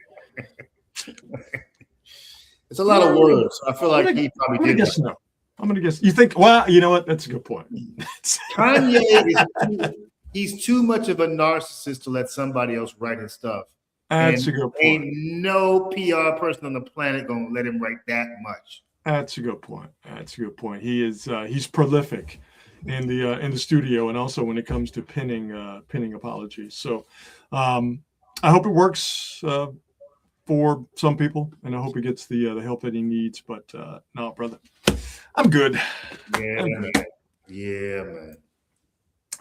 It's a lot of words. I feel like he probably did. Guess no. I'm going to guess. You think, well, you know what? That's a good point. Kanye he's too much of a narcissist to let somebody else write his stuff. That's a good point. Ain't no PR person on the planet going to let him write that much. That's a good point. He is he's prolific in the studio, and also when it comes to penning apologies. So I hope it works for some people, and I hope he gets the help that he needs. But no, brother, I'm good. Yeah, I'm man. good. Yeah, man.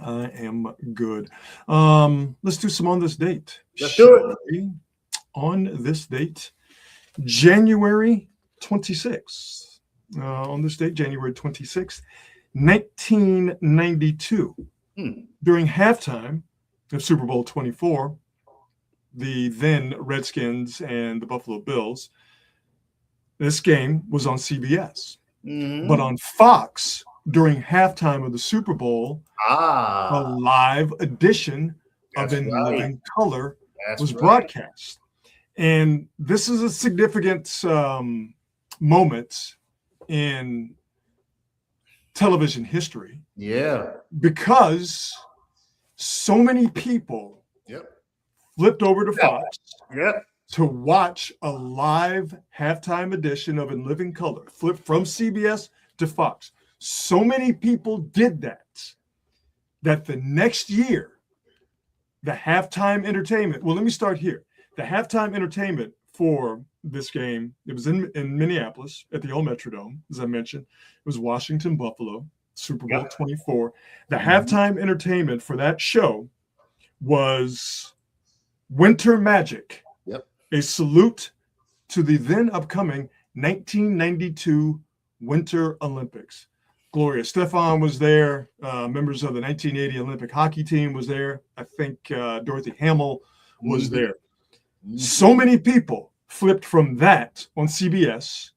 I am good. Let's do some on this date. Let's do it. On this date, January 26th. On this date, January 26th, 1992. During halftime of Super Bowl 24, the then Redskins and the Buffalo Bills, this game was on CBS. But on Fox, during halftime of the Super Bowl, a live edition of In Living Color was broadcast. And this is a significant moment in television history. Yeah. Because so many people flipped over to Fox to watch a live halftime edition of In Living Color, flipped from CBS to Fox. So many people did that the next year, the halftime entertainment, well, let me start here. The halftime entertainment for this game, it was in Minneapolis at the old Metrodome, as I mentioned. It was Washington, Buffalo, Super Bowl 24. The halftime entertainment for that show was Winter Magic, a salute to the then upcoming 1992 Winter Olympics. Gloria Stefan was there. Members of the 1980 Olympic hockey team was there. I think Dorothy Hamill was there. So many people flipped from that on CBS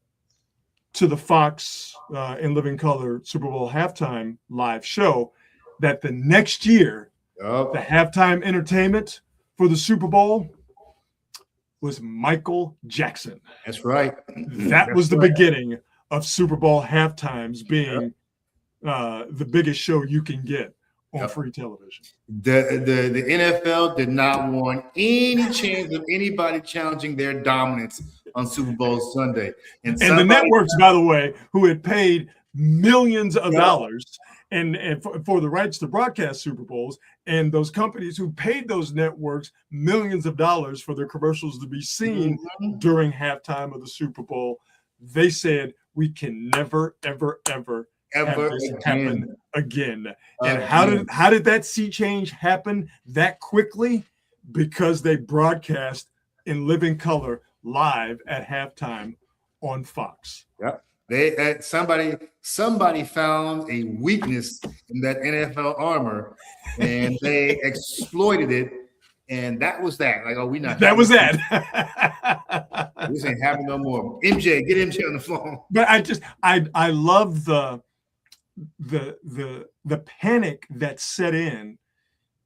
to the Fox In Living Color Super Bowl halftime live show that the next year, the halftime entertainment for the Super Bowl was Michael Jackson. That's right. That was the beginning of Super Bowl halftimes being the biggest show you can get on free television. The NFL did not want any chance of anybody challenging their dominance on Super Bowl Sunday. And the networks, by the way, who had paid millions of dollars and for the rights to broadcast Super Bowls, and those companies who paid those networks millions of dollars for their commercials to be seen during halftime of the Super Bowl, they said, we can never, ever have this happen again. And how did that sea change happen that quickly? Because they broadcast In Living Color live at halftime on Fox. Yep. They somebody found a weakness in that NFL armor, and they exploited it. And that was that. Like, we not. That was that. This ain't happening no more. MJ, get MJ on the phone. But I love the panic that set in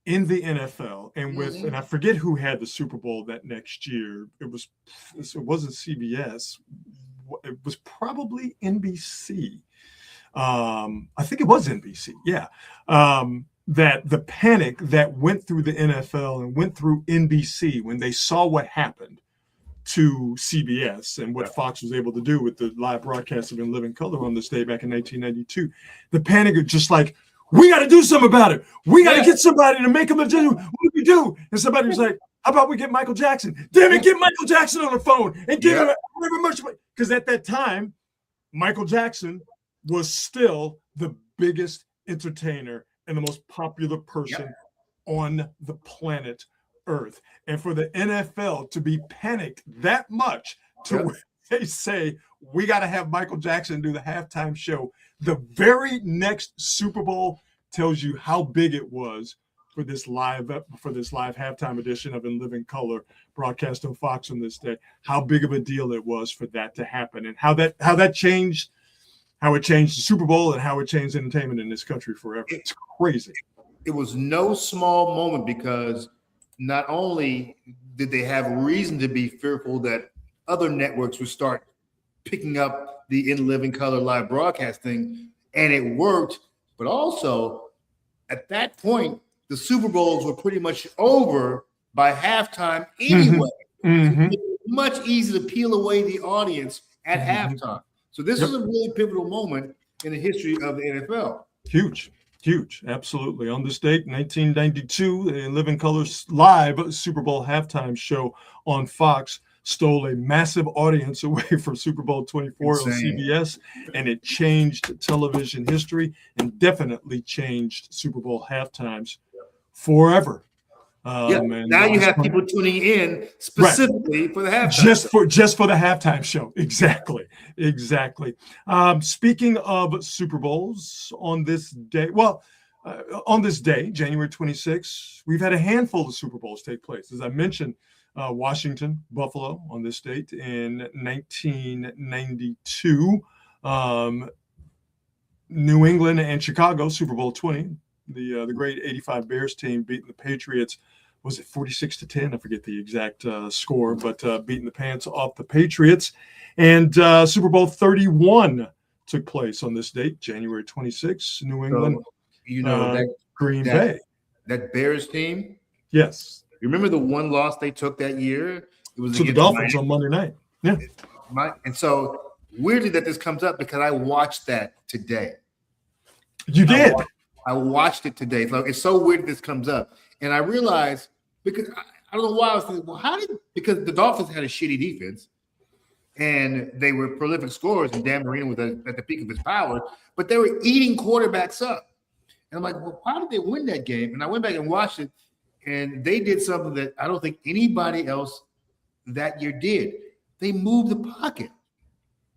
the NFL, and and I forget who had the Super Bowl that next year. It wasn't CBS. It was probably NBC. I think it was NBC. Yeah. That the panic that went through the NFL and went through NBC when they saw what happened to CBS and what Fox was able to do with the live broadcast of In Living Color on this day back in 1992. The panic of just like, we got to do something about it. We got to get somebody to make them a genuine. What do we do? And somebody was like, how about we get Michael Jackson? Damn it, get Michael Jackson on the phone and give him however much. Because at that time, Michael Jackson was still the biggest entertainer and the most popular person on the planet Earth. And for the NFL to be panicked that much to where they say, we got to have Michael Jackson do the halftime show, the very next Super Bowl tells you how big it was for this live halftime edition of In Living Color broadcast on Fox on this day, how big of a deal it was for that to happen, and how it changed the Super Bowl and how it changed entertainment in this country forever. It's crazy. It was no small moment, because not only did they have reason to be fearful that other networks would start picking up the In Living Color live broadcasting, and it worked, but also at that point, the Super Bowls were pretty much over by halftime anyway. So it was much easier to peel away the audience at halftime. So this is a really pivotal moment in the history of the NFL. Huge. Absolutely. On this date, 1992, In Living Color's live Super Bowl halftime show on Fox stole a massive audience away from Super Bowl 24 on CBS, and it changed television history and definitely changed Super Bowl halftimes forever. Now you have people tuning in specifically for the halftime just for the halftime show. Exactly. Speaking of Super Bowls, on this day, January 26th, we've had a handful of Super Bowls take place. As I mentioned, Washington, Buffalo on this date in 1992. New England and Chicago, Super Bowl 20. The great 85 Bears team beating the Patriots. Was it 46-10? I forget the exact score, but beating the pants off the Patriots. And Super Bowl 31 took place on this date, January 26th, New England, Green Bay. That Bears team? Yes. You remember the one loss they took that year? It was to the Dolphins on Monday night. Yeah. And so weirdly that this comes up because I watched that today. You did? I watched it today. So it's so weird this comes up. And I realized, because I don't know why I was thinking, well, because the Dolphins had a shitty defense and they were prolific scorers and Dan Marino was at the peak of his power, but they were eating quarterbacks up. And I'm like, well, why did they win that game? And I went back and watched it, and they did something that I don't think anybody else that year did. They moved the pocket.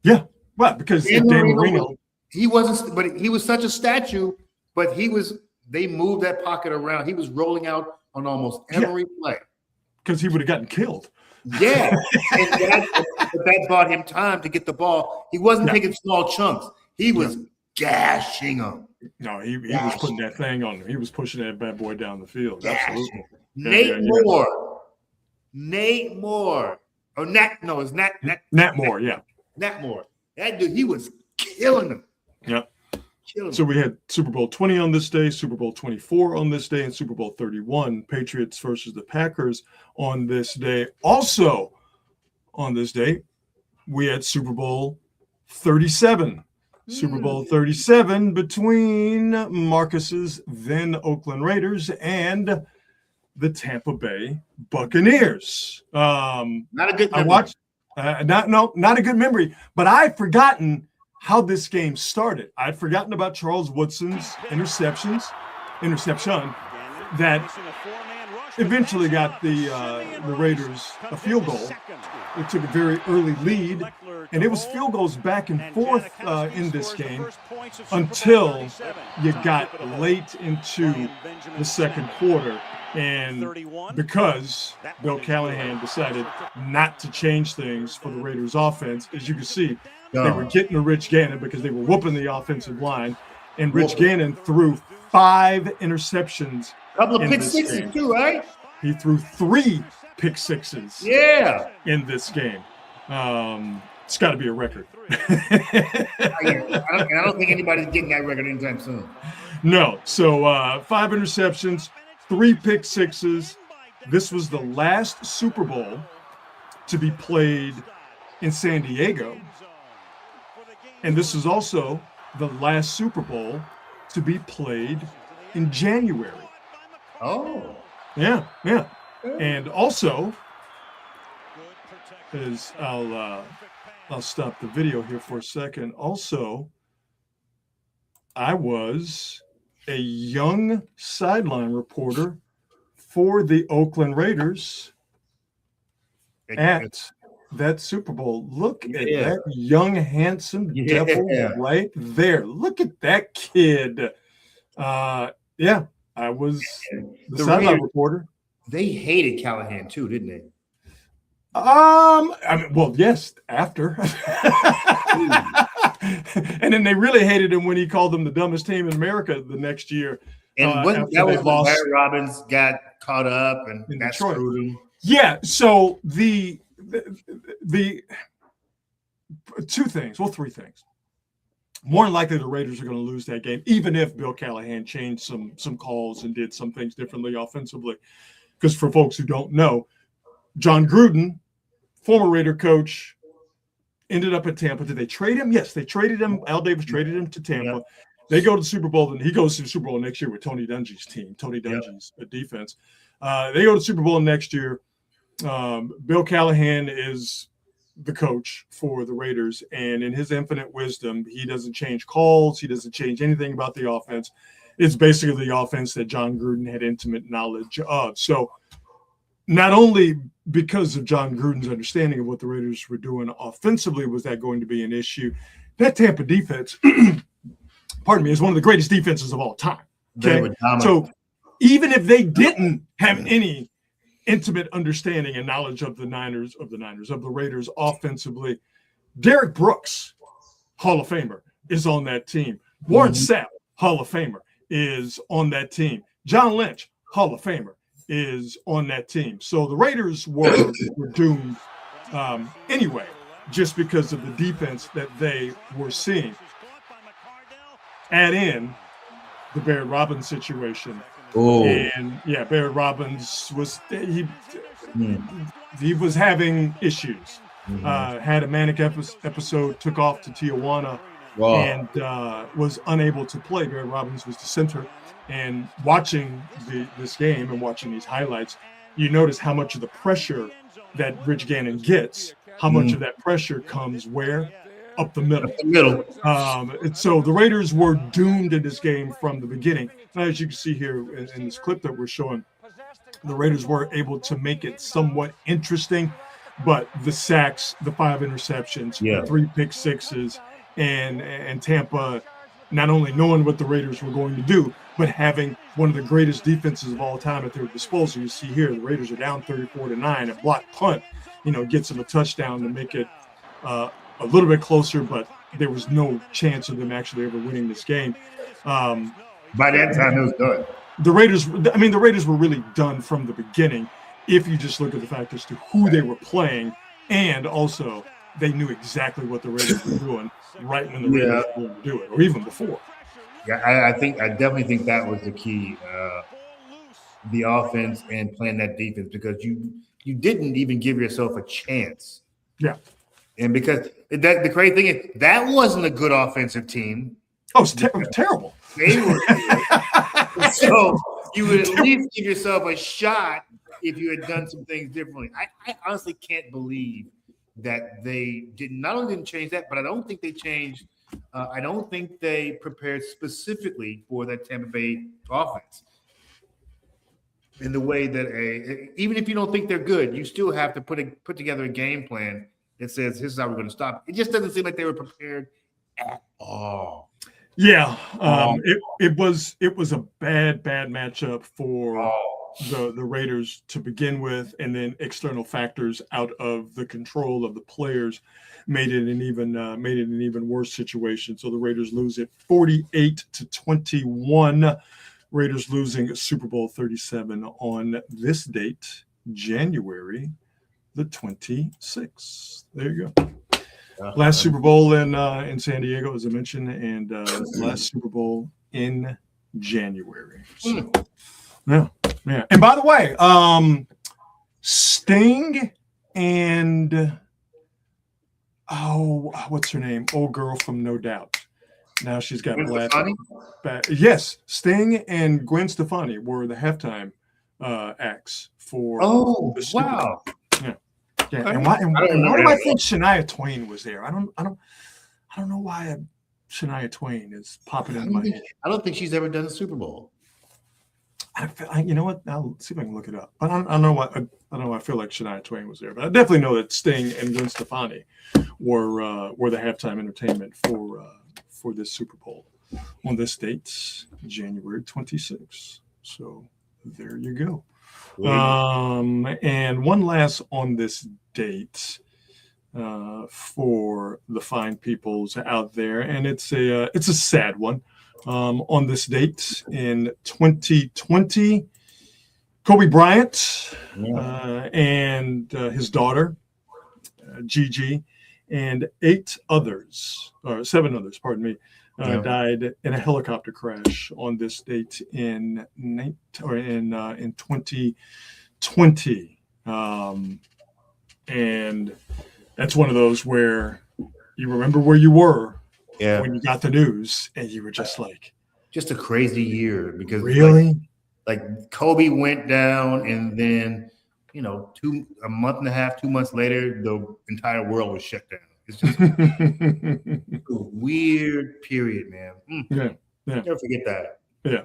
Yeah. Well, because Dan Marino, he wasn't, but he was such a statue, but they moved that pocket around. He was rolling out on almost every play. Because he would have gotten killed. Yeah. And that bought him time to get the ball. He wasn't taking small chunks. He was gashing them. No, he was putting that thing on him. He was pushing that bad boy down the field. Absolutely. Nate Moore. Oh, Nat Moore, yeah. Nat Moore. That dude, he was killing them. Yep. So we had Super Bowl 20 on this day, Super Bowl 24 on this day, and Super Bowl 31, Patriots versus the Packers on this day. Also on this day, we had Super Bowl 37. Super Bowl 37 between Marcus's then Oakland Raiders and the Tampa Bay Buccaneers. Not a good memory. I watched, not a good memory, but I've forgotten how this game started. I'd forgotten about Charles Woodson's interception that eventually got the Raiders a field goal. It took a very early lead, and it was field goals back and forth in this game until you got late into the second quarter. And because Bill Callahan decided not to change things for the Raiders offense, as you can see, they were getting to Rich Gannon because they were whooping the offensive line. And Rich Gannon threw 5 interceptions. Couple of pick sixes too, right? He threw 3 pick sixes in this game. It's got to be a record. I don't think anybody's getting that record anytime soon. No. So 5 interceptions, 3 pick sixes. This was the last Super Bowl to be played in San Diego. And this is also the last Super Bowl to be played in January. Oh. Yeah. And also, as I'll stop the video here for a second. Also, I was a young sideline reporter for the Oakland Raiders at that Super Bowl. Look at that young, handsome devil right there. Look at that kid. I was the sideline reporter. They hated Callahan too, didn't they? Yes, after. And then they really hated him when he called them the dumbest team in America the next year. And that was when Larry Robbins got caught up and that screwed him. Yeah, so the 2 things, 3 things. More than likely the Raiders are going to lose that game, even if Bill Callahan changed some calls and did some things differently offensively. Because for folks who don't know, John Gruden, former Raider coach, ended up at Tampa. Did they trade him? Yes, they traded him. Al Davis traded him to Tampa. Yep. They go to the Super Bowl, and he goes to the Super Bowl next year with Tony Dungy's team, defense. They go to the Super Bowl next year. Bill Callahan is the coach for the Raiders, and in his infinite wisdom, he doesn't change calls. He doesn't change anything about the offense. It's basically the offense that John Gruden had intimate knowledge of. So not only because of John Gruden's understanding of what the Raiders were doing offensively was that going to be an issue, that Tampa defense, pardon me, is one of the greatest defenses of all time. Okay? So even if they didn't have any intimate understanding and knowledge of the Raiders offensively, Derek Brooks, Hall of Famer, is on that team. Warren Sapp, Hall of Famer, is on that team. John Lynch, Hall of Famer, is on that team. So the Raiders were doomed anyway, just because of the defense that they were seeing. Add in the Barrett Robbins situation. Oh. And yeah, Barrett Robbins was he was having issues. Had a manic episode, took off to Tijuana, and was unable to play. Barrett Robbins was the center. And watching this game and watching these highlights, you notice how much of the pressure that Rich Gannon gets, how much of that pressure comes where? Up the middle. And so the Raiders were doomed in this game from the beginning. Now, as you can see here in this clip that we're showing, the Raiders were able to make it somewhat interesting, but the sacks, the 5 interceptions, the 3 pick sixes, and Tampa not only knowing what the Raiders were going to do, but having one of the greatest defenses of all time at their disposal. You see here, the Raiders are down 34-9. A block punt, gets them a touchdown to make it a little bit closer, but there was no chance of them actually ever winning this game. By that time, it was done. The Raiders were really done from the beginning if you just look at the fact as to who they were playing, and also they knew exactly what the Raiders were doing right when the Raiders were going to do it, or even before. Yeah, I definitely think that was the key, the offense and playing that defense, because you didn't even give yourself a chance. Yeah. And because the crazy thing is, that wasn't a good offensive team. Oh, it was terrible. They were good. So you would at least give yourself a shot if you had done some things differently. I honestly can't believe that they not only didn't change that, but I don't think they changed. I don't think they prepared specifically for that Tampa Bay offense in the way that even if you don't think they're good, you still have to put together a game plan that says this is how we're going to stop. It just doesn't seem like they were prepared at all. Yeah, it was a bad matchup for the Raiders to begin with, and then external factors out of the control of the players made it an even worse situation. So the Raiders lose it 48-21. Raiders losing Super Bowl 37 on this date, January the 26th. There you go. Last Super Bowl in San Diego, as I mentioned, and last Super Bowl in January. So, yeah. And by the way, Sting and what's her name? Old girl from No Doubt. Now she's got black. Yes, Sting and Gwen Stefani were the halftime acts for. Oh, wow. Yeah, and why do I think Shania Twain was there? I don't know why Shania Twain is popping into my head. I don't think she's ever done a Super Bowl. You know what? I'll see if I can look it up. But I don't know why. I don't know. I feel like Shania Twain was there, but I definitely know that Sting and Gwen Stefani were the halftime entertainment for this Super Bowl on this date, January 26th. So there you go. And one last on this date for the fine peoples out there, and it's a sad one. On this date in 2020, Kobe Bryant and his daughter Gigi and 7 others, died in a helicopter crash on this date in 2020. And that's one of those where you remember where you were when you got the news, and you were just like, just a crazy year, because really, like Kobe went down, and then a month and a half, 2 months later, the entire world was shut down. It's just a weird period, man. Yeah. Never forget that. Yeah.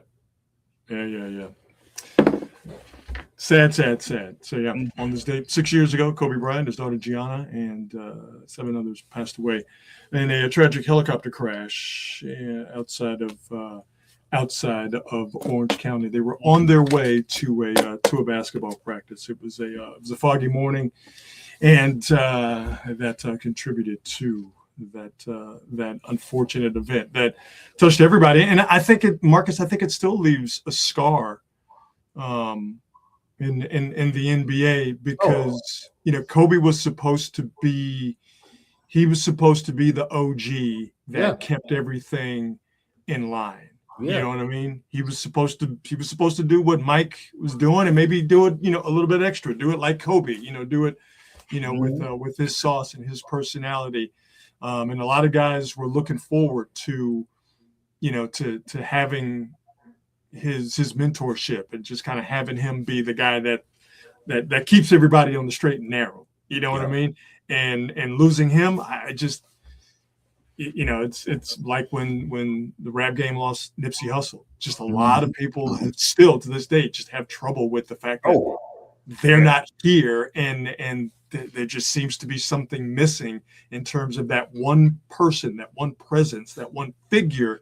Sad. So yeah, on this date, 6 years ago, Kobe Bryant, his daughter Gianna, and 7 others passed away in a tragic helicopter crash outside of Orange County. They were on their way to a basketball practice. It was a foggy morning, and that contributed to that unfortunate event that touched everybody. And I think Marcus, I think it still leaves a scar in the NBA because Kobe was supposed to be the OG that kept everything in line. Yeah. You know what I mean? He was supposed to do what Mike was doing and maybe do it, a little bit extra, do it like Kobe, do it, with his sauce and his personality. And a lot of guys were looking forward to having his mentorship and just kind of having him be the guy that keeps everybody on the straight and narrow. You know what I mean? And losing him, I just, it's like when the rap game lost Nipsey Hussle. Just a lot of people still to this day just have trouble with the fact that they're not here, and there just seems to be something missing in terms of that one person, that one presence, that one figure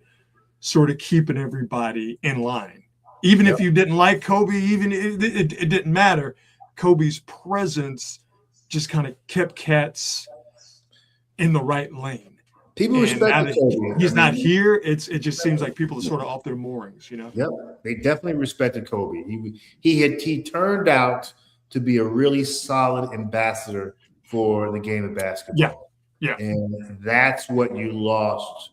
sort of keeping everybody in line. Even if you didn't like Kobe, even it didn't matter. Kobe's presence just kind of kept cats in the right lane. People respect Kobe. He's not here. It just seems like people are sort of off their moorings, Yep, they definitely respected Kobe. He turned out to be a really solid ambassador for the game of basketball. Yeah. And that's what you lost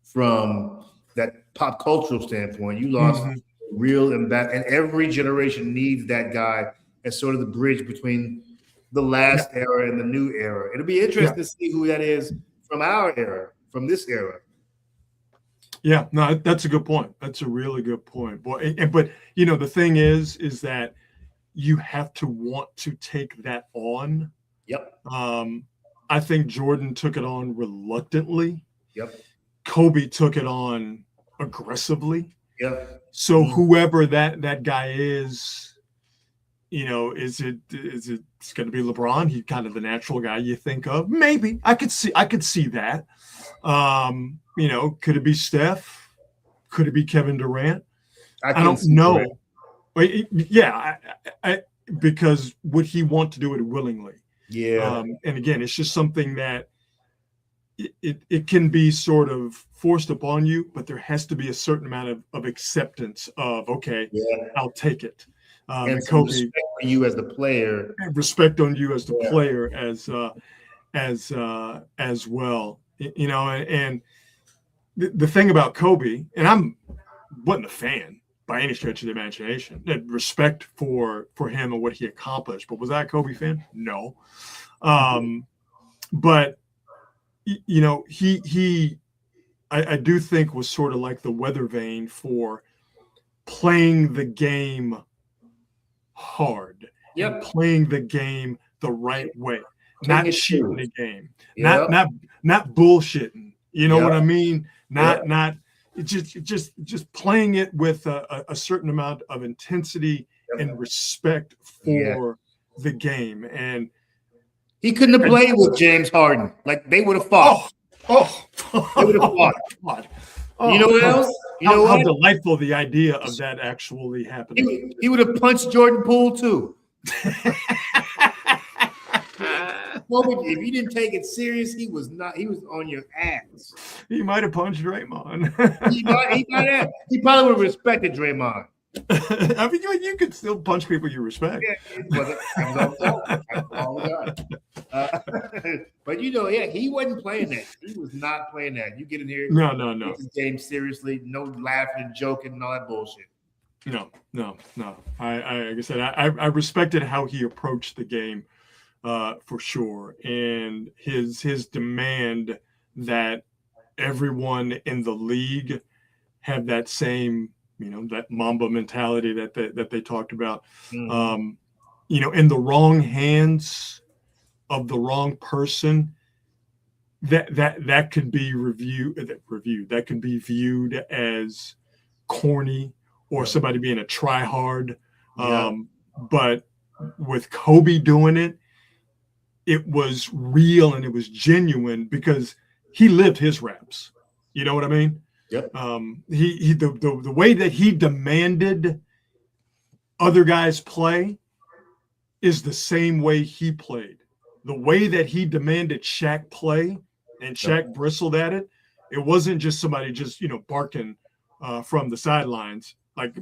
from that pop cultural standpoint. You lost real ambassador, and every generation needs that guy as sort of the bridge between the last era and the new era. It'll be interesting to see who that is from our era, from this era. Yeah, no, that's a good point. That's a really good point. But the thing is that you have to want to take that on. Yep. I think Jordan took it on reluctantly. Yep. Kobe took it on aggressively. Yep. So whoever that guy is, is it going to be LeBron? He's kind of the natural guy you think of. Maybe I could see that. Could it be Steph? Could it be Kevin Durant? I don't know. Yeah, because would he want to do it willingly? Yeah. And again, it's just something that it can be sort of forced upon you, but there has to be a certain amount of acceptance of, I'll take it. And Kobe, respect on you as the player. Respect on you as the player as well. And the thing about Kobe, and wasn't a fan by any stretch of the imagination. Respect for him and what he accomplished. But was I a Kobe fan? No. But I do think was sort of like the weather vane for playing the game hard. And playing the game the right way. Not cheating the game. Not bullshitting. You know what I mean? Not just playing it with a certain amount of intensity and respect for the game. And he couldn't have played with James Harden. Like, they would have fought. They would have fought. You know what else? How delightful the idea of that actually happening. He would have punched Jordan Poole too. If he didn't take it serious, he was on your ass. He might have punched Draymond. he might have. He probably would have respected Draymond. I mean, you could still punch people you respect. But he wasn't playing that. He was not playing that. You get in here, no. Take this game seriously, no laughing and joking and all that bullshit. No. I like I said, I respected how he approached the game, for sure, and his demand that everyone in the league have that same, that Mamba mentality that they talked about. in the wrong hands of the wrong person, that could be that can be viewed as corny or somebody being a try hard. But with Kobe doing it, it was real and it was genuine because he lived his raps. You know what I mean? Yep. The way that he demanded other guys play is the same way he played. The way that he demanded Shaq play and Shaq bristled at it, it wasn't just somebody just barking from the sidelines. Like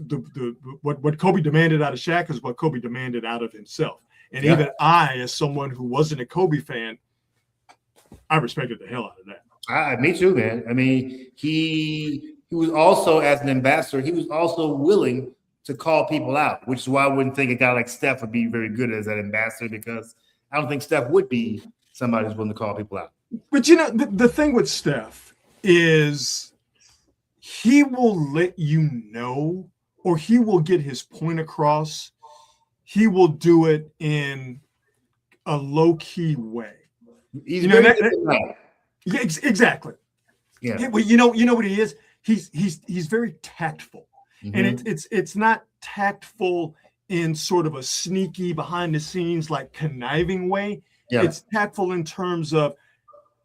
what Kobe demanded out of Shaq is what Kobe demanded out of himself. And even I, as someone who wasn't a Kobe fan, I respected the hell out of that. Me too, man. I mean, he was also, as an ambassador, he was also willing to call people out, which is why I wouldn't think a guy like Steph would be very good as an ambassador, because I don't think Steph would be somebody who's willing to call people out. But the thing with Steph is he will let you know, or he will get his point across. He will do it in a low-key way. He's yeah, exactly. Yeah. You know what he is? He's very tactful. Mm-hmm. And it's not tactful in sort of a sneaky, behind the scenes, like conniving way. Yeah. It's tactful in terms of,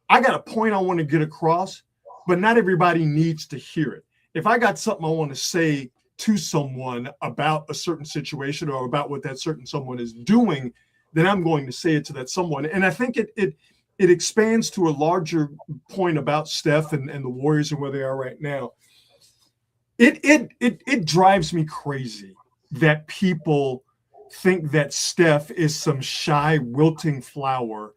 I got a point I want to get across, but not everybody needs to hear it. If I got something I want to say to someone about a certain situation or about what that certain someone is doing, then I'm going to say it to that someone. And I think it expands to a larger point about Steph and the Warriors and where they are right now. It drives me crazy that people think that Steph is some shy, wilting flower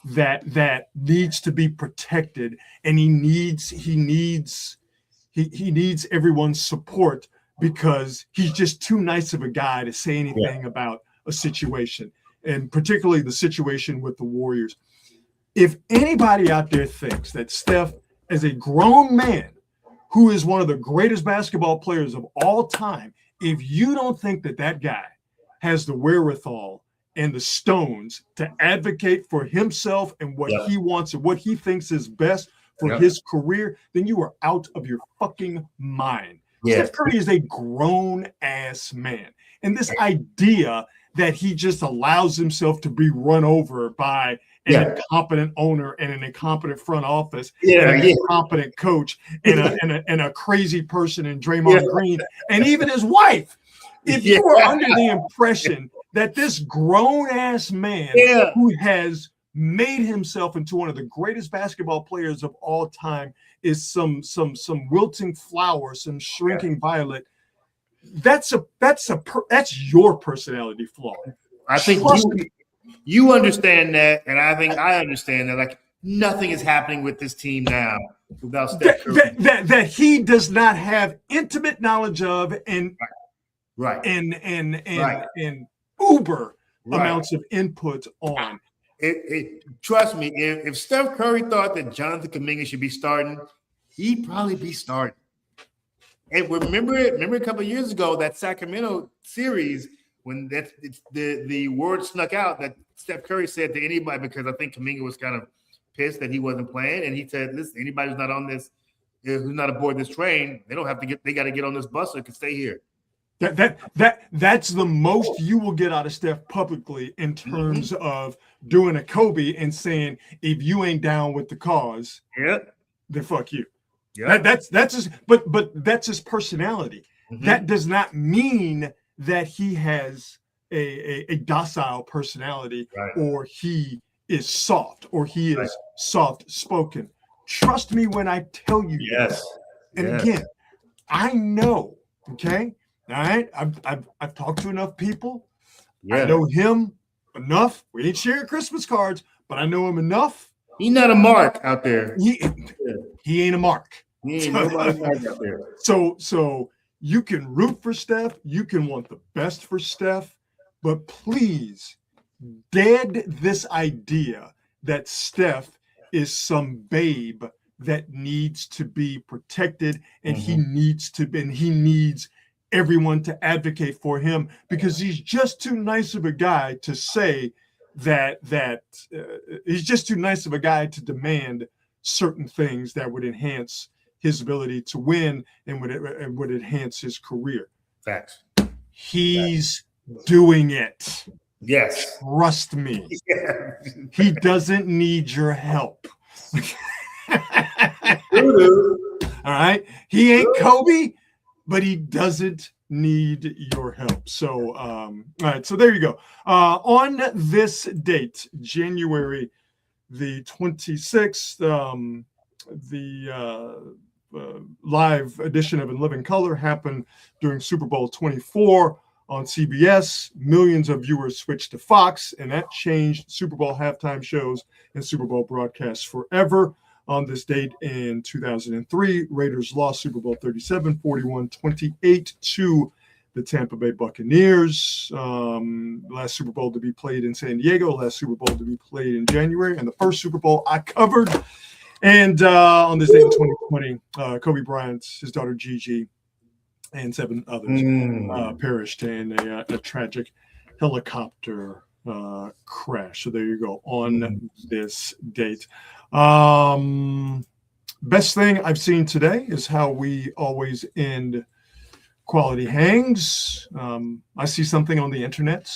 that needs to be protected, and he needs everyone's support because he's just too nice of a guy to say anything about a situation, and particularly the situation with the Warriors. If anybody out there thinks that Steph, as a grown man who is one of the greatest basketball players of all time, if you don't think that guy has the wherewithal and the stones to advocate for himself and what he wants and what he thinks is best for his career, then you are out of your fucking mind. Steph Curry is a grown-ass man. And this idea that he just allows himself to be run over by an incompetent owner and an incompetent front office and an incompetent coach and a crazy person in Draymond Green and even his wife. If you are under the impression that this grown-ass man who has made himself into one of the greatest basketball players of all time is some wilting flower, some shrinking violet, that's your personality flaw. I think you understand that, and I think I understand that. Like, nothing is happening with this team now without Steph Curry. That he does not have intimate knowledge of and uber amounts of input on. Trust me, if Steph Curry thought that Jonathan Kuminga should be starting, he'd probably be starting. And remember a couple of years ago, that Sacramento series, when the word snuck out that Steph Curry said to anybody, because I think Kuminga was kind of pissed that he wasn't playing, and he said, "Listen, anybody who's not on this, who's not aboard this train, they got to get on this bus so they can stay here." That's the most you will get out of Steph publicly in terms of doing a Kobe and saying, if you ain't down with the cause, then fuck you. Yeah, that's his, but that's his personality. Mm-hmm. That does not mean that he has a docile personality or he is soft or he is soft spoken. Trust me when I tell you this. And again, I know. Okay. All right, I've talked to enough people. I know him enough. We ain't sharing Christmas cards, but I know him enough. He's not a mark out there. He ain't a mark. He ain't nobody mark out there. So you can root for Steph. You can want the best for Steph, but please, dead this idea that Steph is some babe that needs to be protected, and he needs everyone to advocate for him because he's just too nice of a guy to say that he's just too nice of a guy to demand certain things that would enhance his ability to win and would enhance his career. Facts. He's doing it. Yes. Trust me. Yeah. He doesn't need your help. All right. He ain't Kobe, but he doesn't need your help. So, all right. So there you go. On this date, January the 26th, the live edition of In Living Color happened during Super Bowl 24 on CBS. Millions of viewers switched to Fox, and that changed Super Bowl halftime shows and Super Bowl broadcasts forever. On this date in 2003, Raiders lost Super Bowl 37, 41-28 to the Tampa Bay Buccaneers. Last Super Bowl to be played in San Diego, last Super Bowl to be played in January, and the first Super Bowl I covered. And on this date in 2020, Kobe Bryant, his daughter Gigi, and 7 others perished in a tragic helicopter crash. So there you go on this date. Best thing I've seen today is how we always end Quality Hangs. I see something on the internet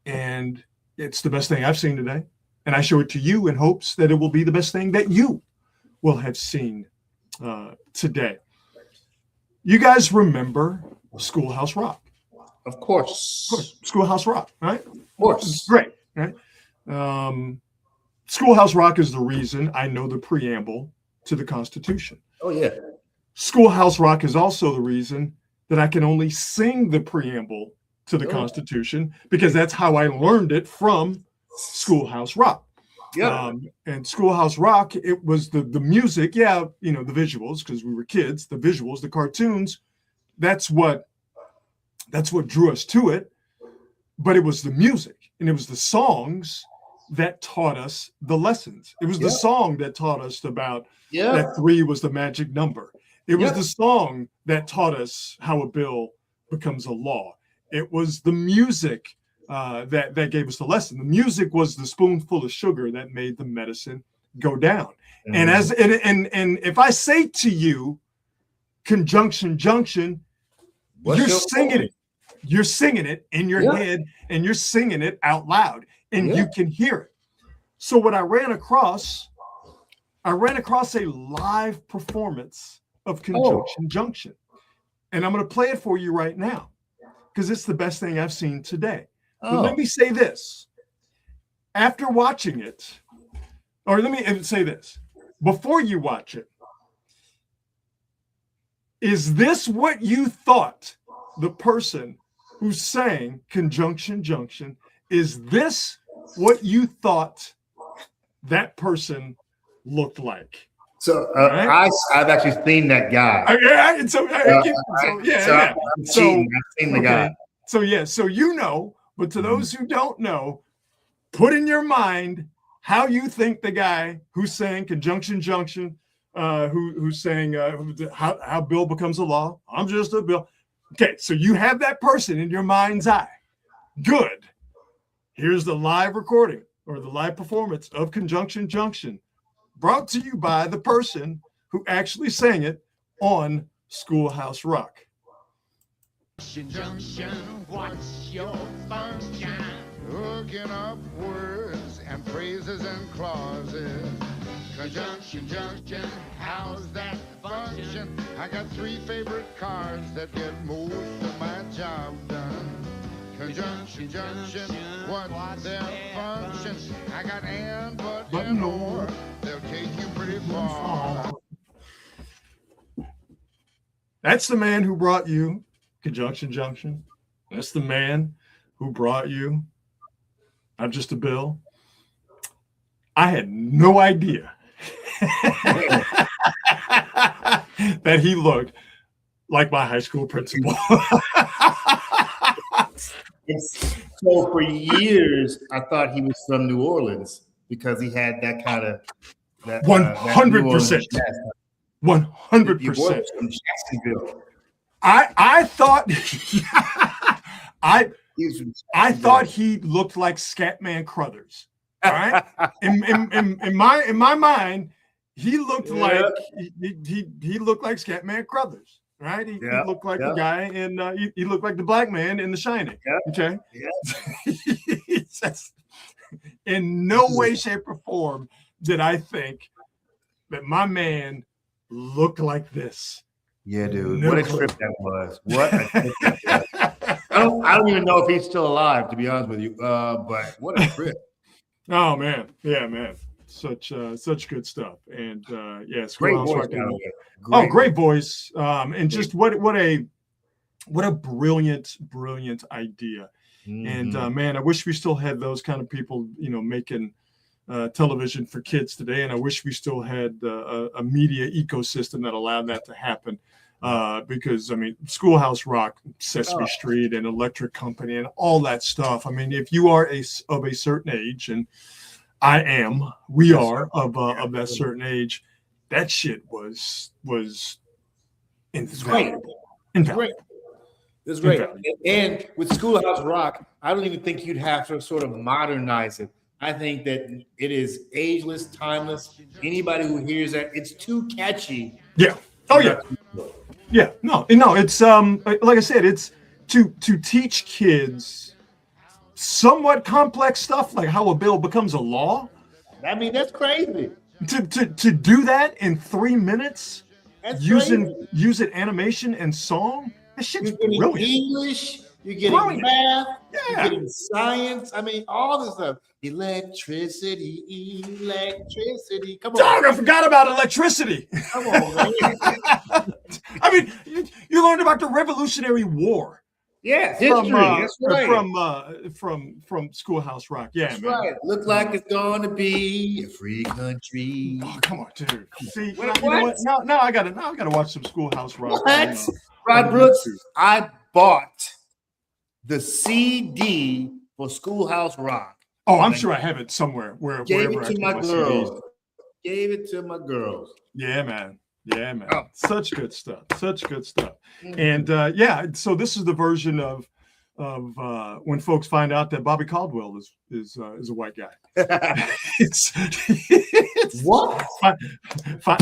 and it's the best thing I've seen today. And I show it to you in hopes that it will be the best thing that you will have seen today. You guys remember Schoolhouse Rock? Of course. Schoolhouse Rock, right? Of course. Great, right? Schoolhouse Rock is the reason I know the preamble to the Constitution. Oh, yeah. Schoolhouse Rock is also the reason that I can only sing the preamble to the Constitution because that's how I learned it from Schoolhouse Rock. Yeah. And Schoolhouse Rock, it was the music, the visuals, because we were kids, the visuals, the cartoons, that's what drew us to it. But it was the music and it was the songs that taught us the lessons. It was the song that taught us about that 3 was the magic number. It was the song that taught us how a bill becomes a law. It was the music that gave us the lesson. The music was the spoonful of sugar that made the medicine go down. And if I say to you, conjunction junction, you're singing it. You're singing it in your head and you're singing it out loud and you can hear it. So what I ran across a live performance of Conjunction Junction. And I'm going to play it for you right now because it's the best thing I've seen today. But let me say this. After watching it, or let me say this. Before you watch it, is this what you thought the person who sang Conjunction Junction, is this what you thought that person looked like? So right? I've actually seen that guy. I've seen the guy. So you know, but to those who don't know, put in your mind how you think the guy who sang Conjunction Junction, who sang how Bill becomes a law. I'm just a Bill. Okay, so you have that person in your mind's eye. Good. Here's the live recording or the live performance of Conjunction Junction, brought to you by the person who actually sang it on Schoolhouse Rock. Junction, what's your function? Hooking up words and phrases and clauses. Conjunction, junction, how's that function? I got 3 favorite cards that get most of my job done. Conjunction, junction, what's their function? I got and, but, and, or. They'll take you pretty far. That's the man who brought you Conjunction Junction. That's the man who brought you I'm Just a Bill. I had no idea that he looked like my high school principal. So for years, I thought he was from New Orleans because he had that kind of 100%. 100%. From Jacksonville. I thought I thought he he looked like Scatman Crothers. All right. In my mind, he looked like he looked like Scatman Crothers. Right. He looked like the guy in he looked like the black man in The Shining. Okay. In no way, shape, or form did I think that my man looked like this. Yeah, dude. What a trip that was. What a trip that was. I don't even know if he's still alive, to be honest with you. But what a trip. Oh man. Yeah, man. Such good stuff. And great voice, great voice. And just what a brilliant idea. And man, I wish we still had those kind of people, making television for kids today. And I wish we still had a media ecosystem that allowed that to happen. Because I mean, Schoolhouse Rock, Sesame Street, and Electric Company, and all that stuff. I mean, if you are of a certain age, and we are of that certain age, that shit was invaluable. It's great. And with Schoolhouse Rock, I don't even think you'd have to sort of modernize it. I think that it is ageless, timeless. Anybody who hears that, it's too catchy. Yeah. Oh yeah. Yeah. No. It's like I said, it's to teach kids somewhat complex stuff, like how a bill becomes a law. I mean, that's crazy. To do that in 3 minutes, using animation and song. That shit's you're getting brilliant. English, you're getting math, you're getting science. I mean, all this stuff. Electricity. Come on. Dog, I forgot about electricity. Come on, man. I mean, you learned about the Revolutionary War. Yes, history. That's right. From Schoolhouse Rock. Yeah, that's man. Right. Look like it's going to be a free country. Oh, come on, dude. Come on. See, what? You know what? Now I gotta watch some Schoolhouse Rock. What? Rod Brooks, I bought the CD for Schoolhouse Rock. Oh, I'm sure I have it somewhere. Gave it to my girls. Yeah, man. Yeah, man. Oh. Such good stuff. And so this is the version of when folks find out that Bobby Caldwell is a white guy. it's what?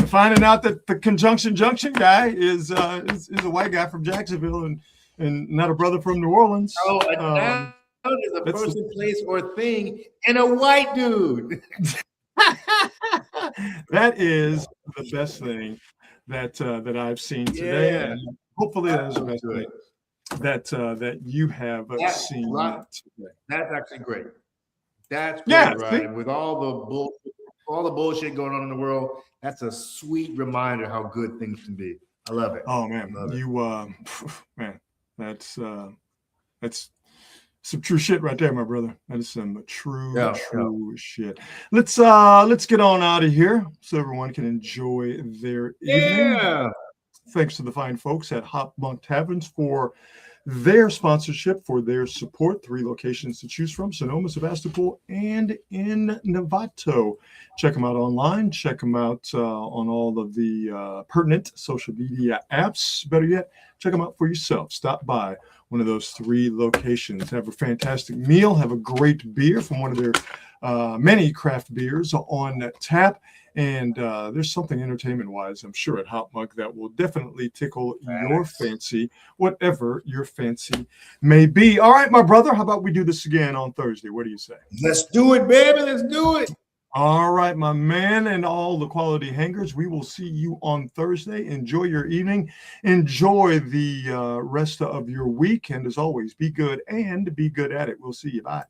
Finding out that the Conjunction Junction guy is a white guy from Jacksonville and not a brother from New Orleans. Oh, a noun is a person, place, or thing, and a white dude. That is the best thing that I've seen today. Yeah. And hopefully that is the best thing that you have seen today. That's actually great. That's great, right? With all the bullshit going on in the world, that's a sweet reminder how good things can be. I love it. Oh man, man, that's some true shit right there, my brother. That is some true shit. Let's get on out of here so everyone can enjoy their evening. Thanks to the fine folks at Hop Monk Taverns for their sponsorship, for their support. 3 locations to choose from: Sonoma, Sebastopol, and in Novato. Check them out online. Check them out on all of the pertinent social media apps. Better yet, check them out for yourself. Stop by one of those 3 locations. Have a fantastic meal. Have a great beer from one of their many craft beers on tap. And there's something entertainment-wise, I'm sure, at Hop Mug that will definitely tickle your fancy, whatever your fancy may be. All right, my brother, how about we do this again on Thursday? What do you say? Let's do it, baby. Let's do it. All right, my man, and all the quality hangers. We will see you on Thursday. Enjoy your evening. Enjoy the rest of your week. And as always, be good and be good at it. We'll see you. Bye.